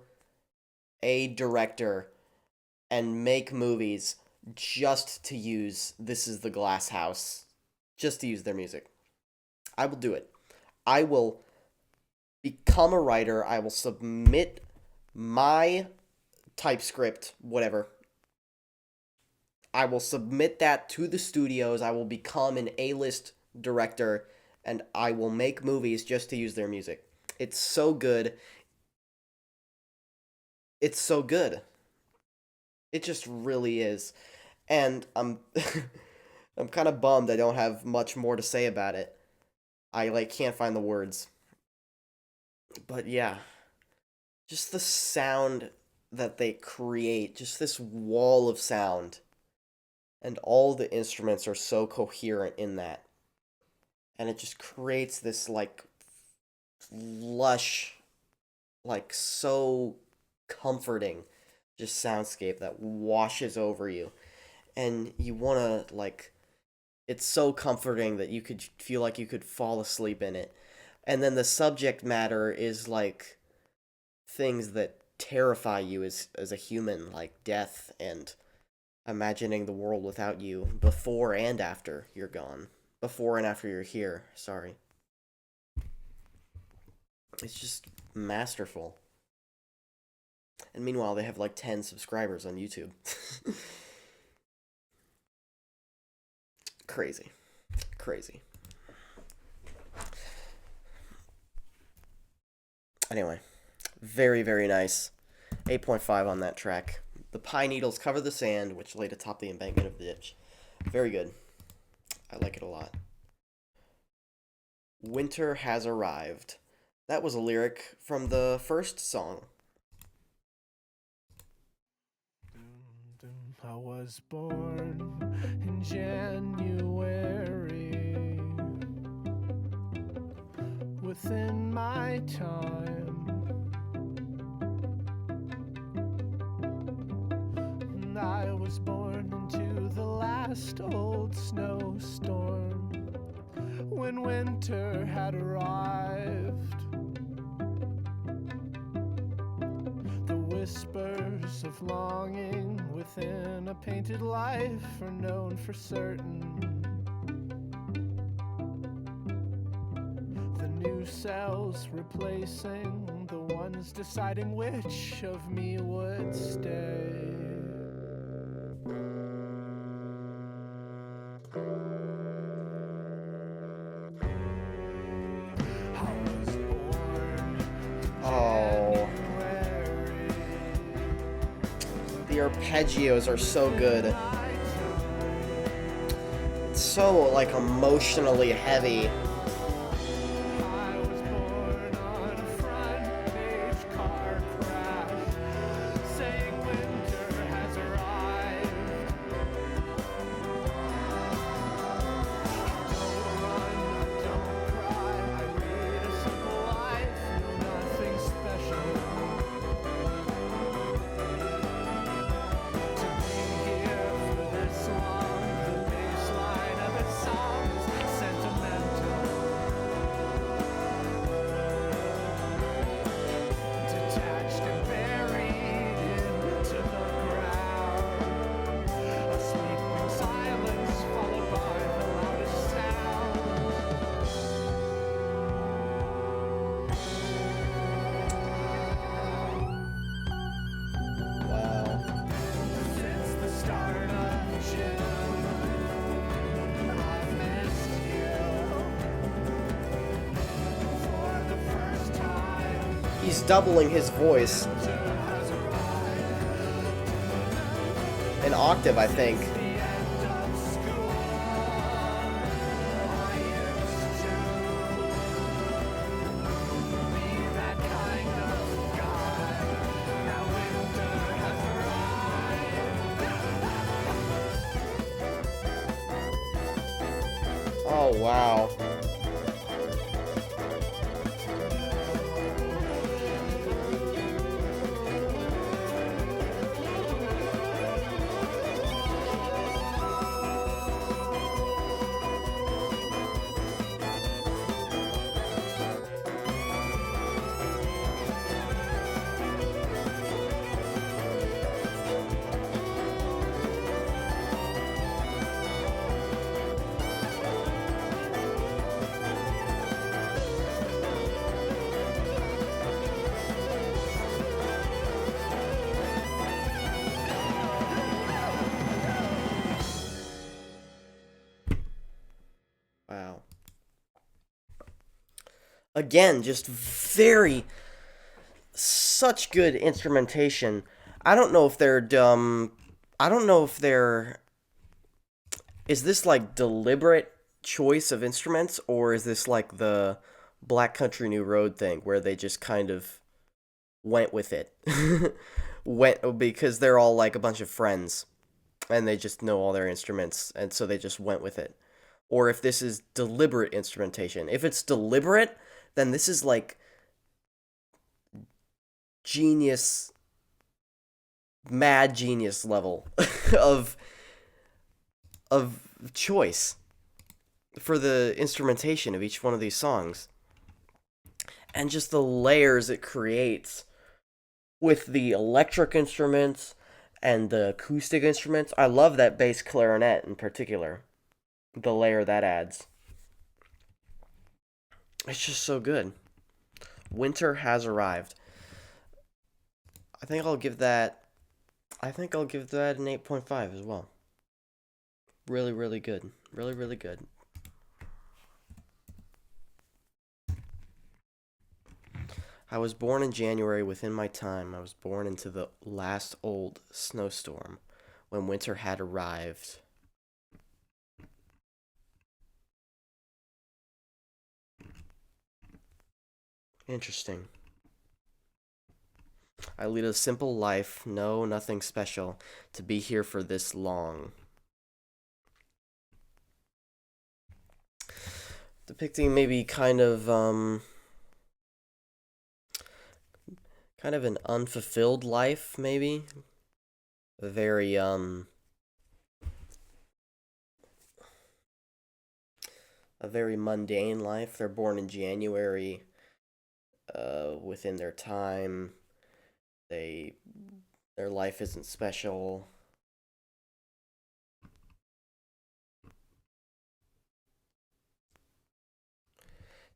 a director and make movies just to use This Is the Glasshouse. Just to use their music. I will do it. I will become a writer. I will submit my typescript, whatever. I will submit that to the studios. I will become an A-list director, and I will make movies just to use their music. It's so good. It's so good. It just really is. And I'm I'm kind of bummed I don't have much more to say about it. I can't find the words. But yeah, just the sound that they create, just this wall of sound. And all the instruments are so coherent in that. And it just creates this lush, so comforting just soundscape that washes over you. And you want to it's so comforting that you could feel like you could fall asleep in it. And then the subject matter is things that terrify you as a human, like death and imagining the world without you before and after you're gone. Before and after you're here, sorry. It's just masterful. And meanwhile, they have 10 subscribers on YouTube. Crazy. Crazy. Anyway, very, very nice. 8.5 on that track. The pine needles cover the sand, which laid atop the embankment of the ditch. Very good. I like it a lot. Winter has arrived. That was a lyric from the first song. I was born in January. Within my time, and I was born into the last old snowstorm when winter had arrived. The whispers of longing within a painted life are known for certain. The new cells replacing the ones deciding which of me would stay. Oh. The arpeggios are so good. It's so, emotionally heavy. I was born on a front page car crash, saying winter has arrived. Don't run, don't cry, I lead a simple life, nothing special. To be here for this long, the baseline of its song is sentimental. Detached and buried into the ground. A sleeping silence followed by the loudest sound. Wow. Since the start of June, I've missed you. For the first time, He's doubling his voice. winter has arrived. An octave, I think. The end of school. I used to be that kind of guy. Now winter has arrived. Oh, wow. Wow. Again, just such good instrumentation. I don't know if they're dumb. I don't know if they're. Is this like deliberate choice of instruments, or is this like the Black Country New Road thing where they just kind of went with it? Went because they're all like a bunch of friends and they just know all their instruments, and so they just went with it. Or if this is deliberate instrumentation. If it's deliberate, then this is like genius, mad genius level of of choice for the instrumentation of each one of these songs. And just the layers it creates with the electric instruments and the acoustic instruments. I love that bass clarinet in particular. The layer that adds. It's just so good. Winter has arrived. I think I'll give that an 8.5 as well. Really, really good. Really, really good. I was born in January within my time. I was born into the last old snowstorm when winter had arrived. Interesting. I lead a simple life, no, nothing special, to be here for this long. Depicting maybe kind of an unfulfilled life, maybe. A very mundane life. They're born in January, within their time. Their life isn't special.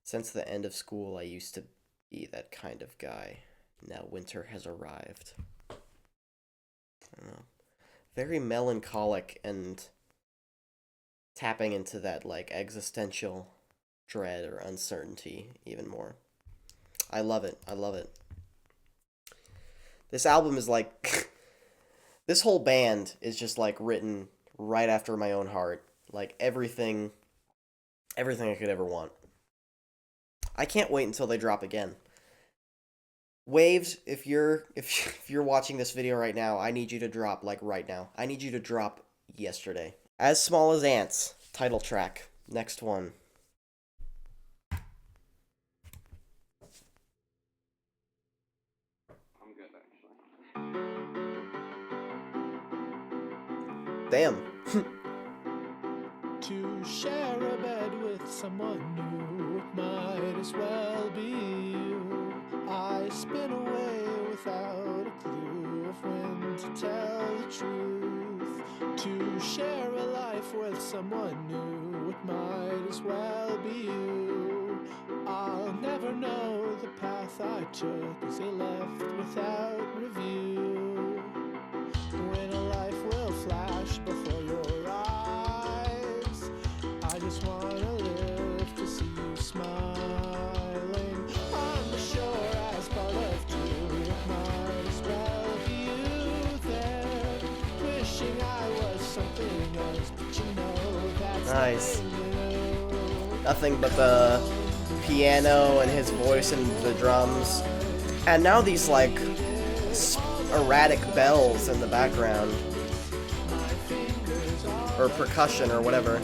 Since the end of school, I used to be that kind of guy. Now winter has arrived. I don't know. Very melancholic and tapping into that like existential dread or uncertainty even more. I love it. I love it. This album is like this whole band is just like written right after my own heart. Like everything I could ever want. I can't wait until they drop again. Waves, if you're watching this video right now, I need you to drop like right now. I need you to drop yesterday. As Small as Ants, title track. Next one. I'm good actually. Damn. To share a bed with someone new, it might as well be you. I spin away without a clue of when to tell the truth. To share a life with someone new, it might as well be you. I'll never know the path I took as I left without review. When a life will flash before your eyes, I just wanna live to see you smiling on the shore as part of two. It might as well be you there, wishing I was something else, but you know that's Nice. nothing new. Nothing but the piano and his voice and the drums. And now these like erratic bells in the background. Or percussion or whatever.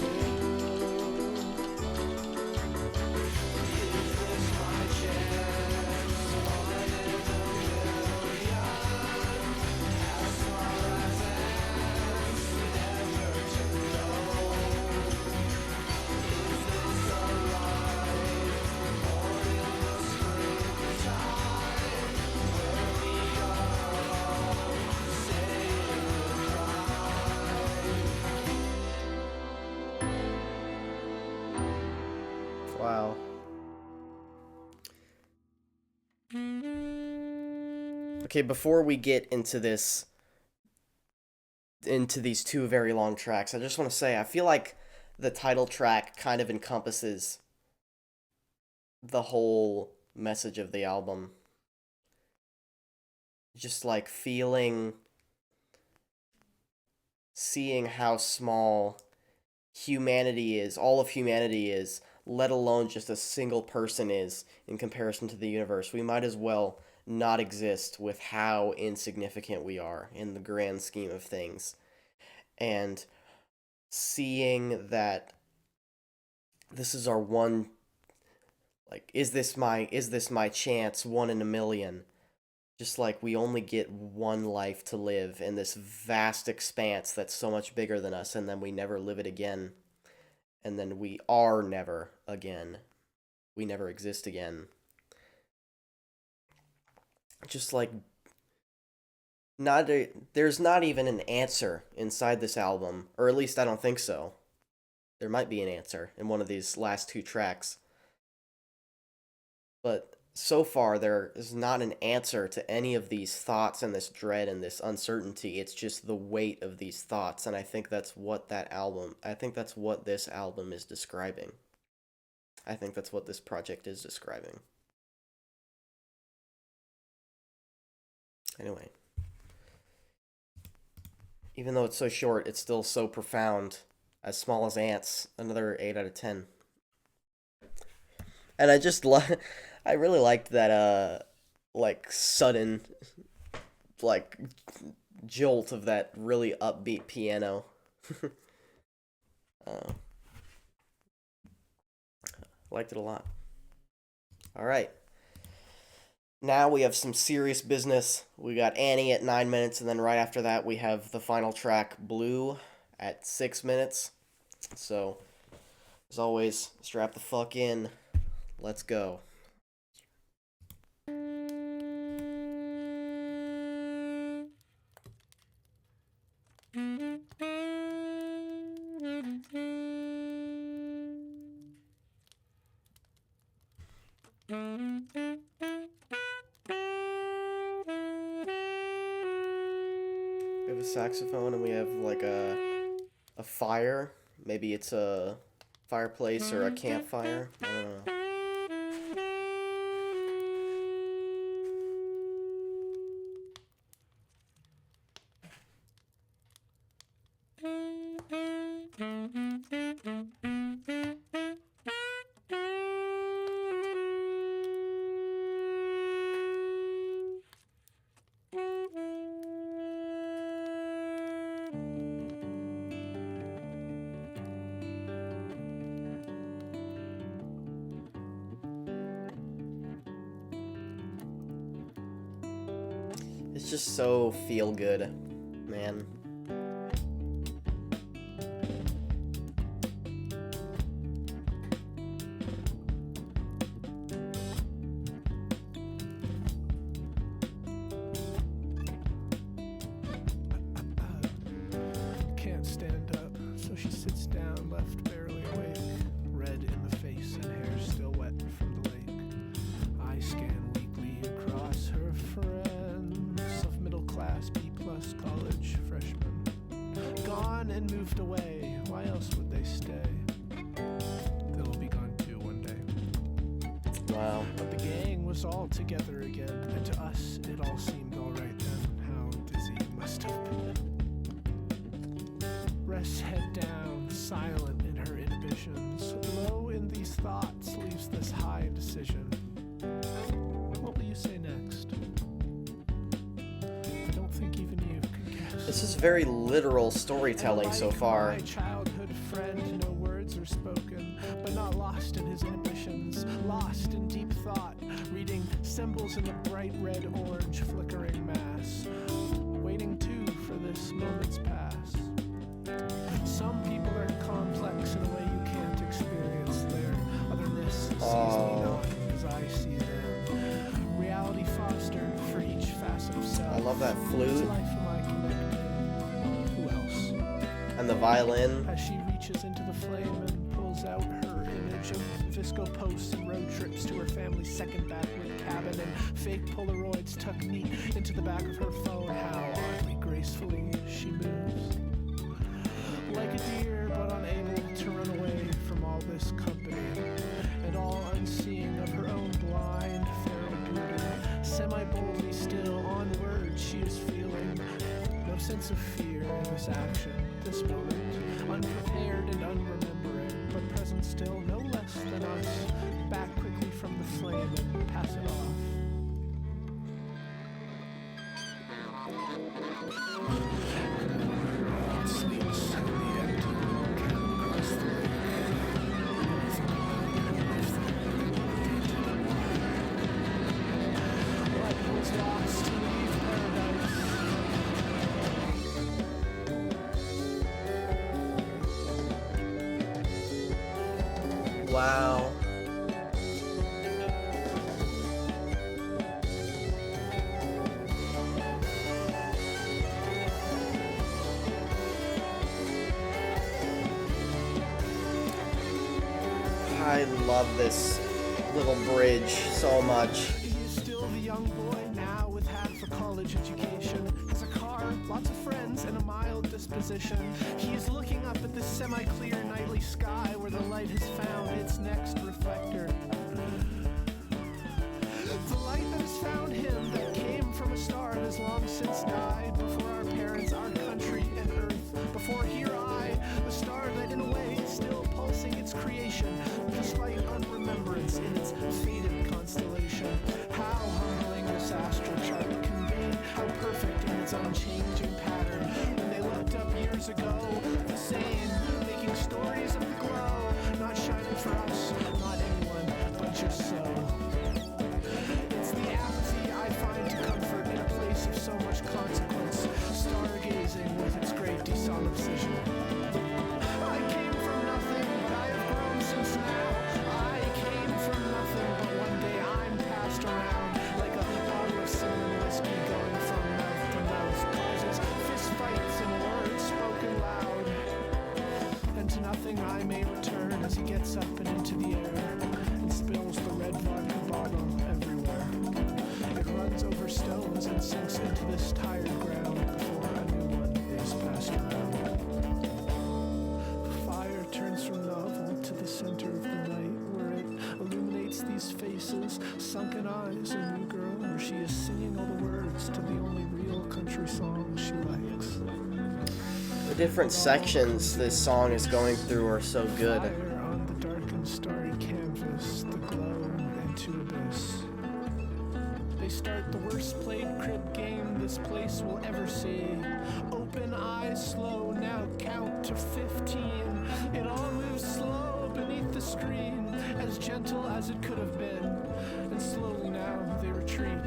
Okay, before we get into these two very long tracks, I just want to say I feel like the title track kind of encompasses the whole message of the album. Just like seeing how small humanity is, all of humanity is, let alone just a single person is in comparison to the universe. We might as well not exist with how insignificant we are in the grand scheme of things. And seeing that this is our one, like, is this my chance, one in a million? Just like we only get one life to live in this vast expanse that's so much bigger than us, and then we never live it again. And then we are never again. We never exist again. Just like there's not even an answer inside this album, or at least I don't think so. There might be an answer in one of these last two tracks. But so far there is not an answer to any of these thoughts and this dread and this uncertainty. It's just the weight of these thoughts, and I think that's what this album is describing. I think that's what this project is describing. Anyway, even though it's so short, it's still so profound. As small as ants, another 8 out of 10. And I really liked that like sudden like jolt of that really upbeat piano. Liked it a lot. All right. Now we have some serious business. We got Annie at 9 minutes, and then right after that we have the final track, Blue, at 6 minutes. So, as always, strap the fuck in. Let's go. We have a saxophone and we have like a fire. Maybe it's a fireplace or a campfire. I don't know. It's just so feel good, man. Can't stand up, so she sits down, left barely awake. Red in the face and hair still wet from the lake. I scan weekly across her friends of middle class, B-plus college freshmen. Gone and moved away, why else would they stay? They'll be gone too one day. Wow. But the gang was all together again, and to us it all seemed alright then. How dizzy must have been. Rests head down, silent in her inhibitions. Low in these thoughts leaves this high decision. What will you say next? I don't think even you could guess. This is very literal storytelling so far. My childhood friend, no words are spoken, but not lost in his inhibitions, lost in deep thought, reading symbols in the bright red-orange flickering mass, waiting too for this moment's pass. Some people are complex in a way you can't experience. Their otherness sees me not as I see them. Reality fostered for each facet of self. I love that Whose flute life am I connected? Who else? and the violin. As she reaches into the flame and pulls out her image. footage of Visco posts and road trips to her family's second backwood cabin, and fake Polaroids tucked neat into the back of her phone. How oddly gracefully she moves. Like a deer, but unable to run away from all this company, and all unseeing of her own blind, feral beauty. Semi-boldly still, on words she is feeling. No sense of fear in this action, this moment. Unprepared and unremembering, but present still, no less than us. Back quickly from the flame and pass it off. Sleeps in the empty cabin across the lake. Light was lost to leave paradise. Wow. I love this little bridge so much. He is still the young boy now with half a college education. Has a car, lots of friends, and a mild disposition. He is looking up at the semi-clear nightly sky where the light has found its next reflector. The light that has found him, that came from a star that has long since died. Before our parents, our country, and earth. Before here I, the star that in a way is still pulsing its creation, despite unremembrance in its faded constellation. How humbling this astral chart can be, how perfect in its unchanging pattern. When they looked up years ago, the same, making stories of the glow, not shining for us, not anyone, but just so. It's the apathy I find to comfort in a place of so much consequence, stargazing with its great desolipsation. I came from nothing, but I have grown since now. I came from nothing, but one day I'm passed around like a bottle of cinnamon whiskey going from mouth to mouth. Causes fist fights and words spoken loud. And to nothing I may return as he gets up and into the air and spills the red vodka bottle everywhere. It runs over stones and sinks into this tired ground before a new one is passed around. Fire turns from novel to the center of the night, where it illuminates these faces, sunken eyes, a new girl, where she is singing all the words to the only real country song she likes. The different sections this song is going through are so good. Fire on the darkened starry canvas, the glow into abyss. They start the worst played crib game this place will ever see. Open eyes slow, now count to 15. It all moves slow beneath the screen, as gentle as it could have been. And slowly now they retreat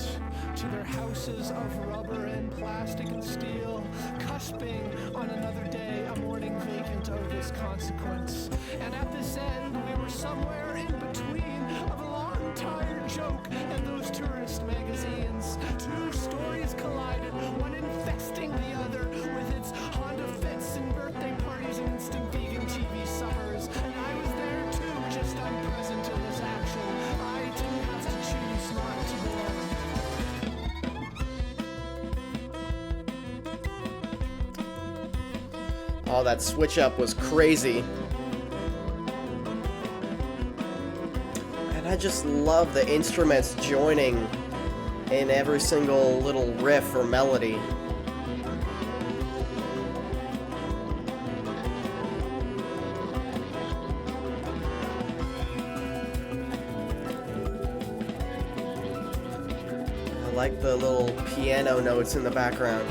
to their houses of rubber and plastic and steel, cusping on another day, a morning vacant of this consequence. And at this end, we were somewhere in between of a long tired joke and those tourist magazines. Two stories collided, one infesting the other with its Honda Fits and birthday parties and instant vegan TV summers. And I was there too, just unpresent in this action. I didn't have to choose not to belong. Oh, that switch up was crazy. And I just love the instruments joining in every single little riff or melody. I like the little piano notes in the background.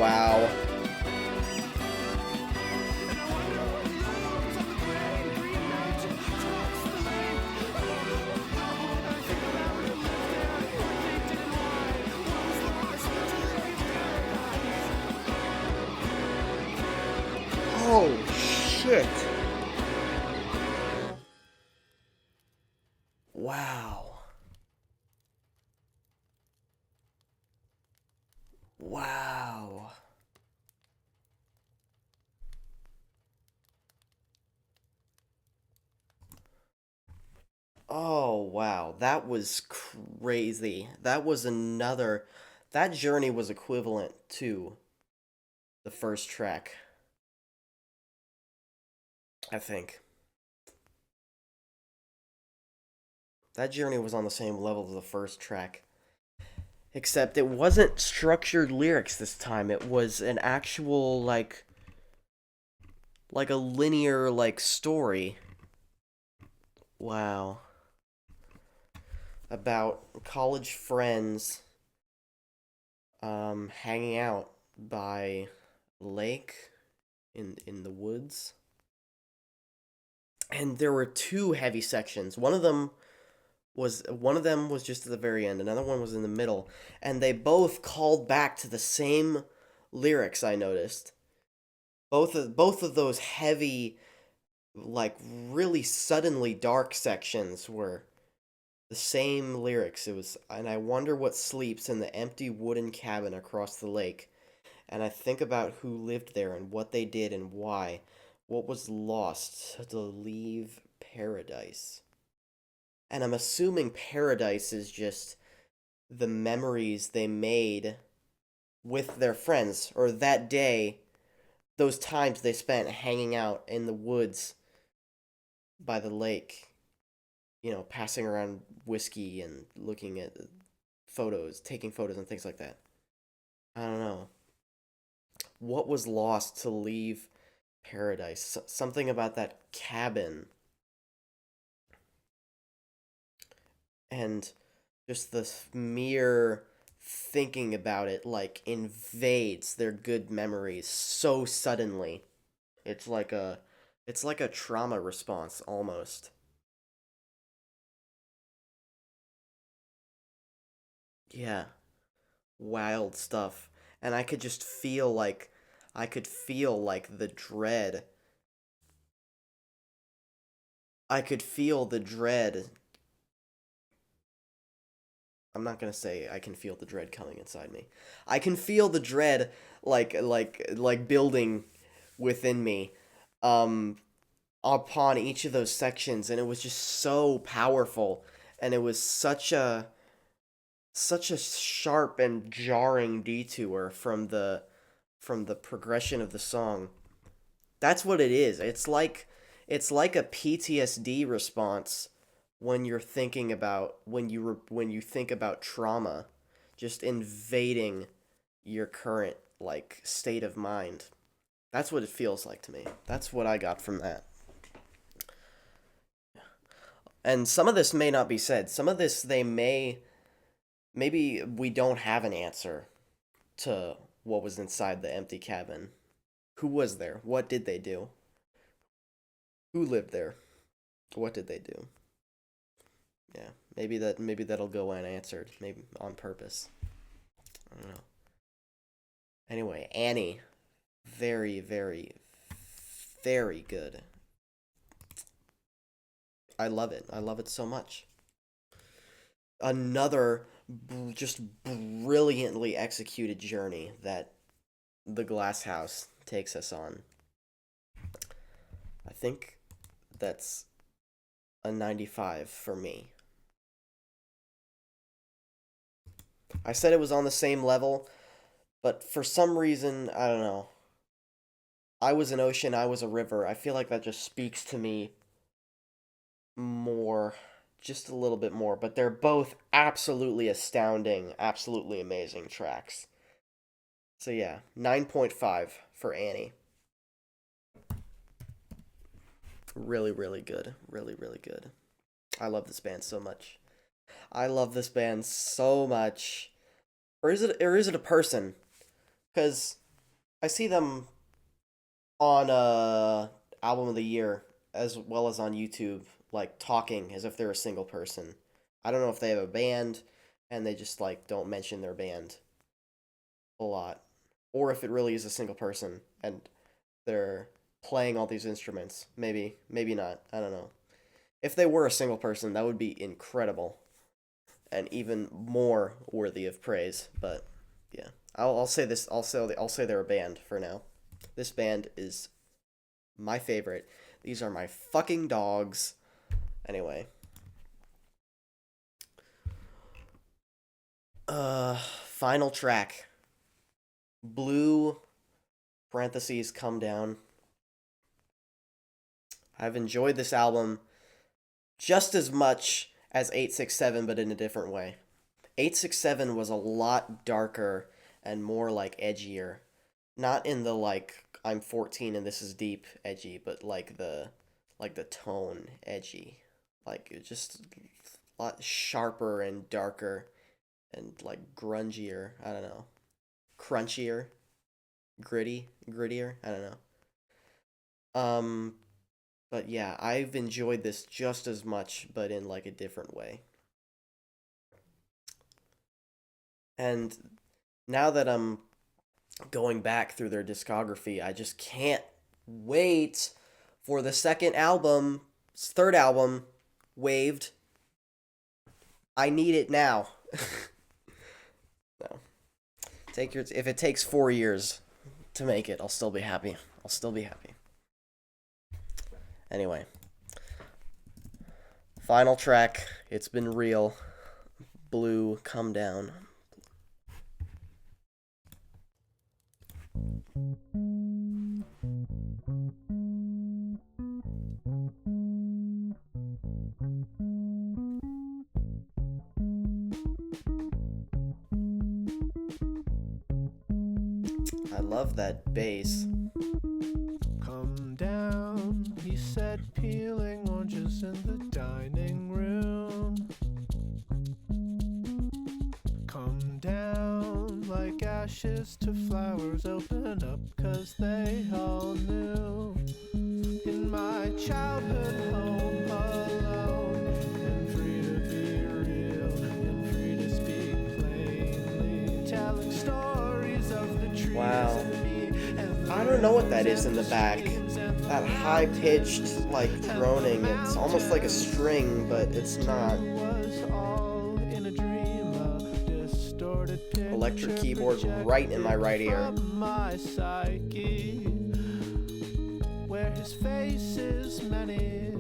Wow. Oh, shit. Wow. Wow. Oh, wow. That was crazy. That was another. That journey was equivalent to the first track, I think. That journey was on the same level as the first track. Except it wasn't structured lyrics this time. It was an actual, like a linear, like, story. Wow. About college friends hanging out by lake in the woods. And there were two heavy sections. One of them was just at the very end. Another one was in the middle, and they both called back to the same lyrics. I noticed both of those heavy, like really suddenly dark sections were the same lyrics. It was, and I wonder what sleeps in the empty wooden cabin across the lake. And I think about who lived there and what they did and why. What was lost to leave paradise? And I'm assuming paradise is just the memories they made with their friends, or that day, those times they spent hanging out in the woods by the lake, passing around whiskey and looking at photos, taking photos and things like that. I don't know. What was lost to leave paradise? Something about that cabin and just the mere thinking about it like invades their good memories so suddenly. It's like a it's like a trauma response almost. Yeah, wild stuff. And I could feel like the dread. I could feel the dread. I'm not gonna say I can feel the dread coming inside me. I can feel the dread like building within me, um, upon each of those sections, and it was just so powerful, and it was such a sharp and jarring detour from the progression of the song. That's what it is. It's like a PTSD response when you think about trauma just invading your current like state of mind. That's what it feels like to me. That's what I got from that. And some of this may not be said. Some of this they may maybe we don't have an answer to what was inside the empty cabin. Who was there? What did they do? Who lived there? What did they do? Yeah, maybe that'll go unanswered, maybe on purpose. I don't know. Anyway, Annie, very, very, very good. I love it. I love it so much. Another just brilliantly executed journey that the Glasshouse takes us on. I think that's a 95 for me. I said it was on the same level, but for some reason, I don't know. I was an ocean, I was a river. I feel like that just speaks to me more, just a little bit more, but they're both absolutely astounding, absolutely amazing tracks. So yeah, 9.5 for Annie. Really, really good. Really, really good. I love this band so much. I love this band so much. Or is it a person? Cuz I see them on album of the year as well as on YouTube, like talking as if they're a single person. I don't know if they have a band and they just like don't mention their band a lot, or if it really is a single person and they're playing all these instruments. Maybe, maybe not. I don't know. If they were a single person, that would be incredible and even more worthy of praise. But yeah, I'll say this. I'll say they're a band for now. This band is my favorite. These are my fucking dogs. Anyway. Final track. Blue parentheses come down. I've enjoyed this album just as much as 867, but in a different way. 867 was a lot darker and more like edgier. Not in the like I'm 14 and this is deep edgy, but like the tone edgy. Like it just a lot sharper and darker and like grungier. I don't know. Crunchier, grittier. I don't know. But yeah, I've enjoyed this just as much, but in like a different way. And now that I'm going back through their discography, I just can't wait for the second album, third album, Waved. I need it now. No. If it takes 4 years to make it, I'll still be happy. I'll still be happy. Anyway. Final track. It's been real. Blue, come down. I love that bass. Come down, he said, peeling oranges in the dining room. Come down like ashes to flowers, open up 'cause they all knew. In my childhood home alone, and free to be real, and free to speak plainly, telling stories of the trees. Wow. And me, and I don't know what that is in the back. That high-pitched, like, droning. It's almost like a string, but it's not. Electric keyboard right in my right ear. My psyche, where his face is many,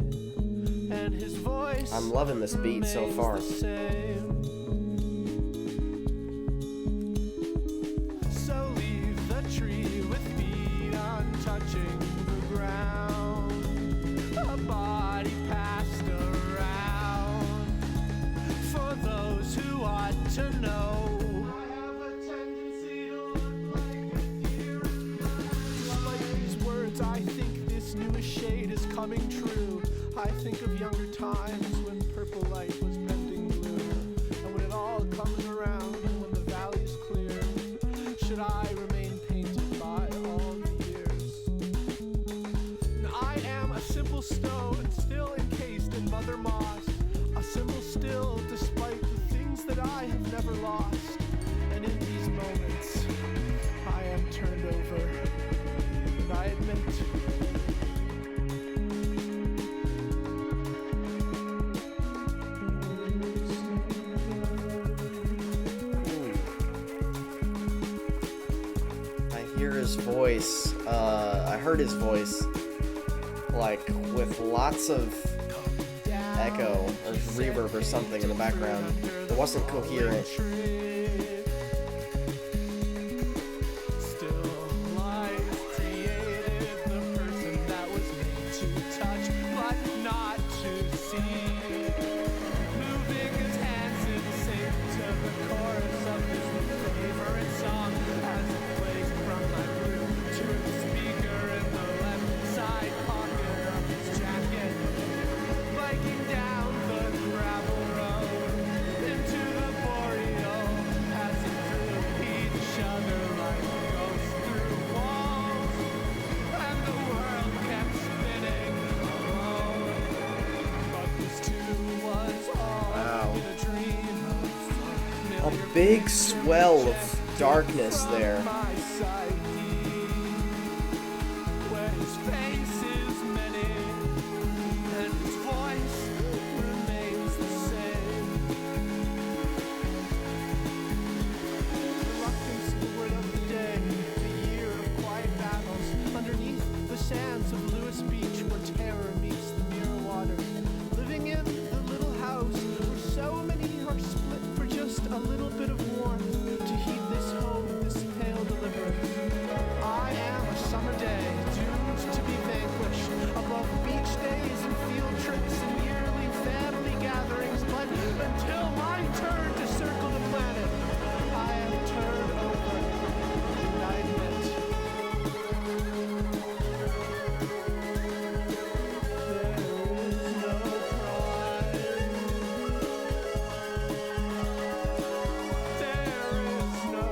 and his voice. I'm loving this beat so far. So leave the tree with feet untouching the ground. A body passed around for those who ought to know. I think this newest shade is coming true. I think of younger times when purple light was bending blue, and when it all comes around and when the valley's clear, should I remain painted by all the years? Now I am a simple stone still encased in mother moss, a symbol still despite the things that I have never lost. And in these moments I am turned over, and I admit his voice. I heard his voice, like, with lots of echo or reverb or something in the background. It wasn't coherent. big swell of darkness there. My side, where his face is many and his voice remains the same. Reluctance, the word of the day, the year of quiet battles. Underneath the sands of Lewis Beach, where terror meets the mirror water. Living in the little house where so many are split for just a little bit of warmth to heat this home, this pale deliverance. I am a summer day, doomed to be vanquished above beach days and field trips and yearly family gatherings. But until my turn to circle the planet, I am turned over and I admit there is no pride. There is no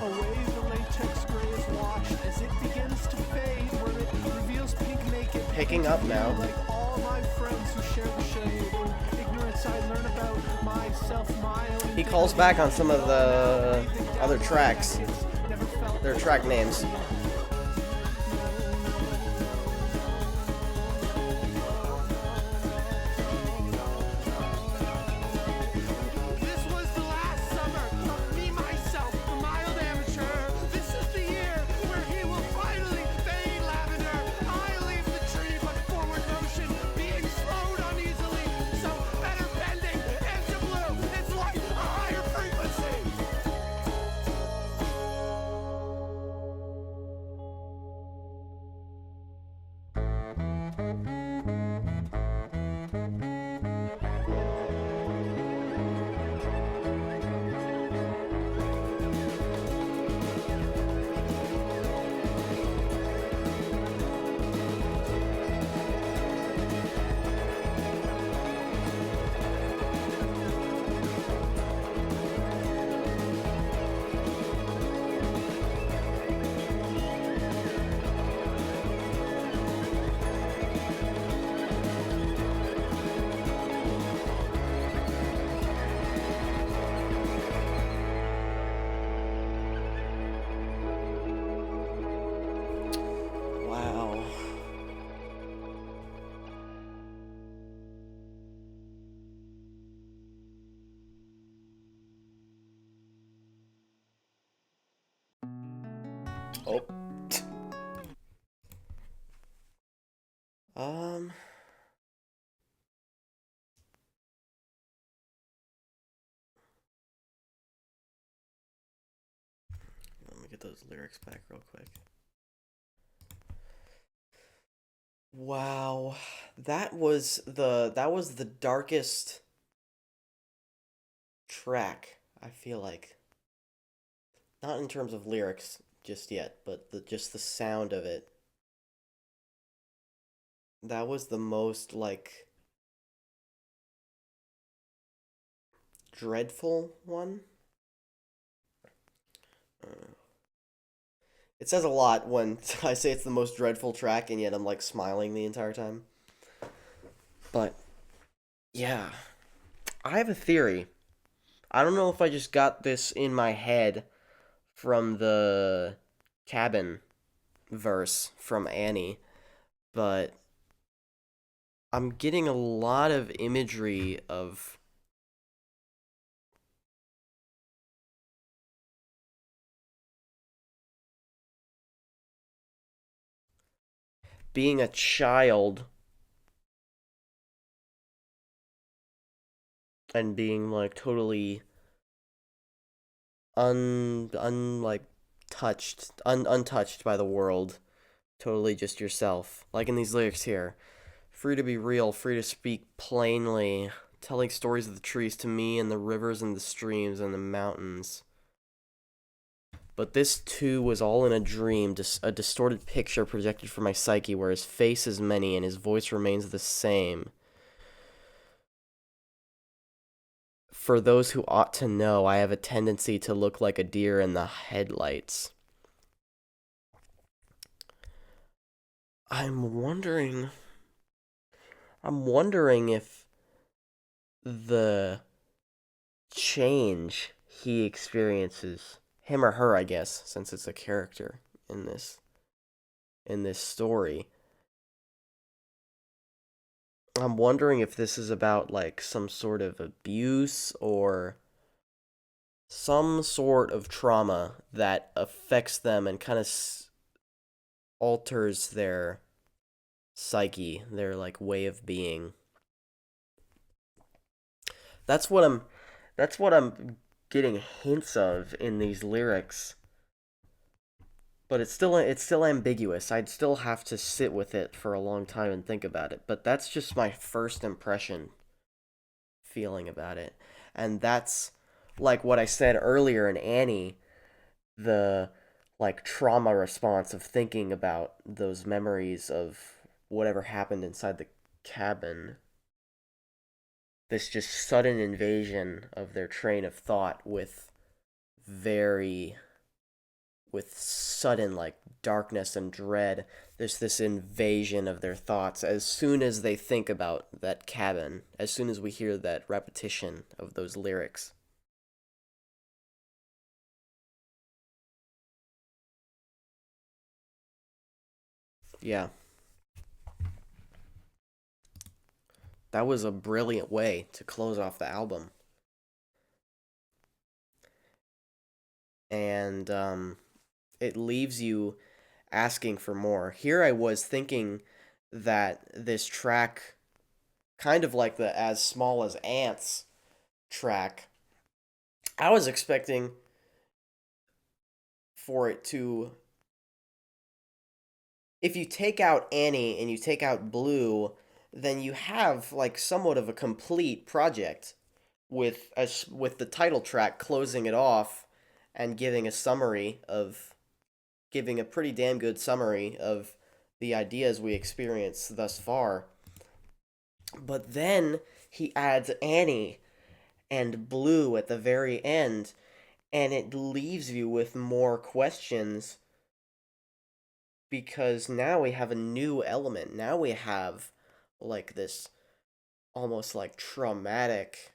Away the latex gray is washed as it begins to fade, where it reveals pink naked. Picking up now. Like all my friends who share the shade. In ignorance I learn about myself, my own. He calls back on some of the other tracks, their track names. This was the last summer of me, myself, the mild amateur. This is the year where he will finally fade lavender. I leave the tree, but forward motion being slowed uneasily. So better bending into blue. It's like a higher frequency. Wow. Oh. Let me get those lyrics back real quick. Wow. That was the darkest track, I feel like. Not in terms of lyrics just yet, but just the sound of it. That was the most, like, dreadful one. It says a lot when I say it's the most dreadful track, and yet I'm, like, smiling the entire time. But, yeah. I have a theory. I don't know if I just got this in my head from the cabin verse from Annie, but I'm getting a lot of imagery of being a child and being like totally untouched by the world, totally just yourself. Like in these lyrics here, free to be real, free to speak plainly, telling stories of the trees to me and the rivers and the streams and the mountains. But this too was all in a dream, a distorted picture projected from my psyche where his face is many and his voice remains the same. For those who ought to know, I have a tendency to look like a deer in the headlights. I'm wondering I'm wondering if the change he experiences, him or her, I guess, since it's a character in this story. I'm wondering if this is about like some sort of abuse or some sort of trauma that affects them and kind of alters their psyche, their like way of being. That's what I'm that's what I'm getting hints of in these lyrics, but it's still ambiguous. I'd still have to sit with it for a long time and think about it, but that's just my first impression feeling about it. And that's like what I said earlier in Annie, the like trauma response of thinking about those memories of whatever happened inside the cabin. This just sudden invasion of their train of thought very with sudden like darkness and dread. There's this invasion of their thoughts as soon as they think about that cabin, as soon as we hear that repetition of those lyrics. Yeah, that was a brilliant way to close off the album. And it leaves you asking for more. Here I was thinking that this track, kind of like the As Small as Ants track, I was expecting for it to, if you take out Annie and you take out Blue, then you have like somewhat of a complete project with the title track closing it off and giving a pretty damn good summary of the ideas we experience thus far. But then he adds Annie and Blue at the very end, and it leaves you with more questions because now we have a new element. Now we have like this almost like traumatic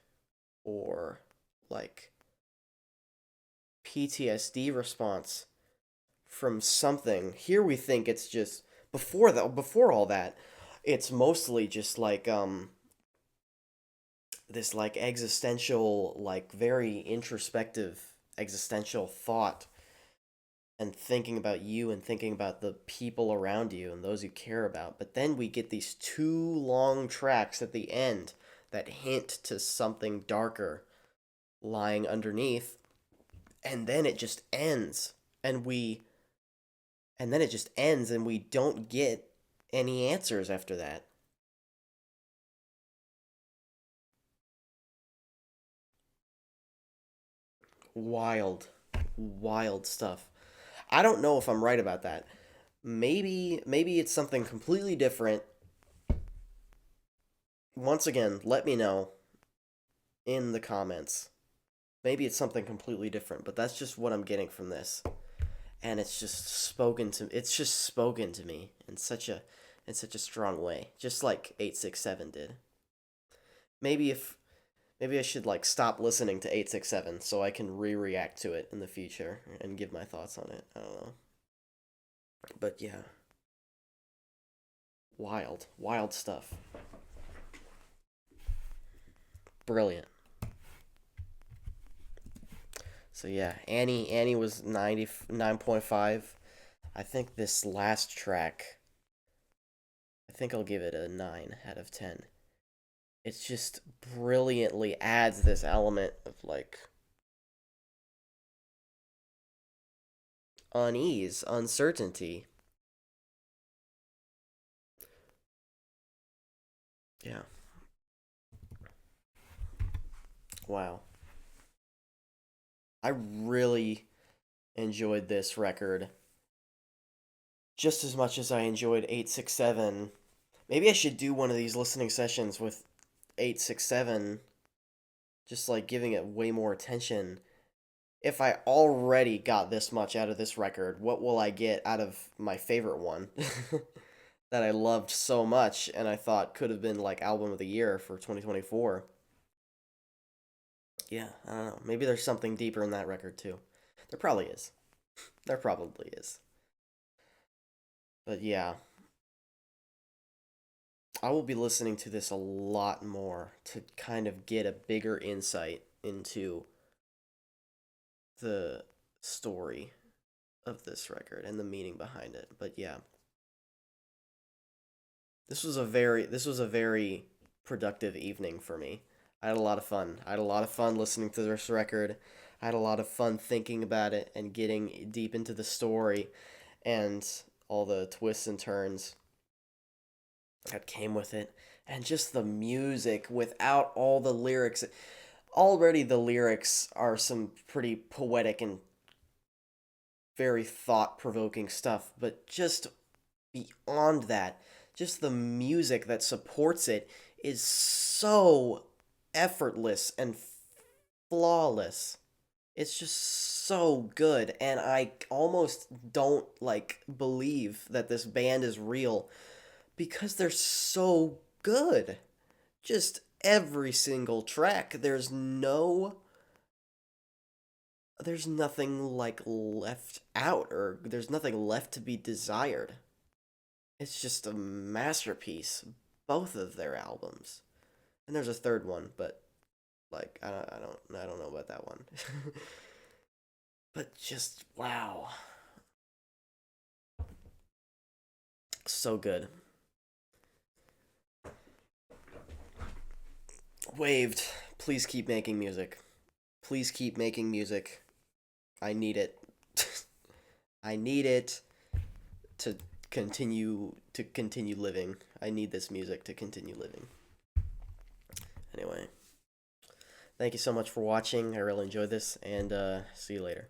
or like PTSD response from something. Here we think it's just before all that, it's mostly just like this like existential, like very introspective existential thought and thinking about you and thinking about the people around you and those you care about. But then we get these two long tracks at the end that hint to something darker lying underneath, and then it just ends and we and then it just ends and we don't get any answers after that. Wild, wild stuff. I don't know if I'm right about that. Maybe it's something completely different. Once again, let me know in the comments. Maybe it's something completely different, but that's just what I'm getting from this. And it's just spoken to me in such a strong way, just like 867 did. Maybe if maybe I should like stop listening to 867 so I can re-react to it in the future and give my thoughts on it. I don't know. But yeah, wild, wild stuff. Brilliant. So yeah, Annie was 99.5. I think this last track, I think I'll give it a 9 out of 10. It just brilliantly adds this element of like unease, uncertainty. Yeah. Wow. I really enjoyed this record just as much as I enjoyed 867. Maybe I should do one of these listening sessions with 867 just like giving it way more attention. If I already got this much out of this record, what will I get out of my favorite one that I loved so much and I thought could have been like album of the year for 2024? Yeah, I don't know. Maybe there's something deeper in that record too. There probably is. There probably is. But yeah, I will be listening to this a lot more to kind of get a bigger insight into the story of this record and the meaning behind it. But yeah, this was a very productive evening for me. I had a lot of fun. I had a lot of fun listening to this record. I had a lot of fun thinking about it and getting deep into the story and all the twists and turns that came with it. And just the music without all the lyrics. Already the lyrics are some pretty poetic and very thought provoking stuff, but just beyond that, just the music that supports it is so effortless and flawless. It's just so good, and I almost don't like believe that this band is real because they're so good. Just every single track. There's nothing like left out, or there's nothing left to be desired. It's just a masterpiece, both of their albums. And there's a third one, but like I don't know about that one. But just wow. So good. Waved, please keep making music. Please keep making music. I need it. I need it to continue living. I need this music to continue living. Anyway, thank you so much for watching. I really enjoyed this, and see you later.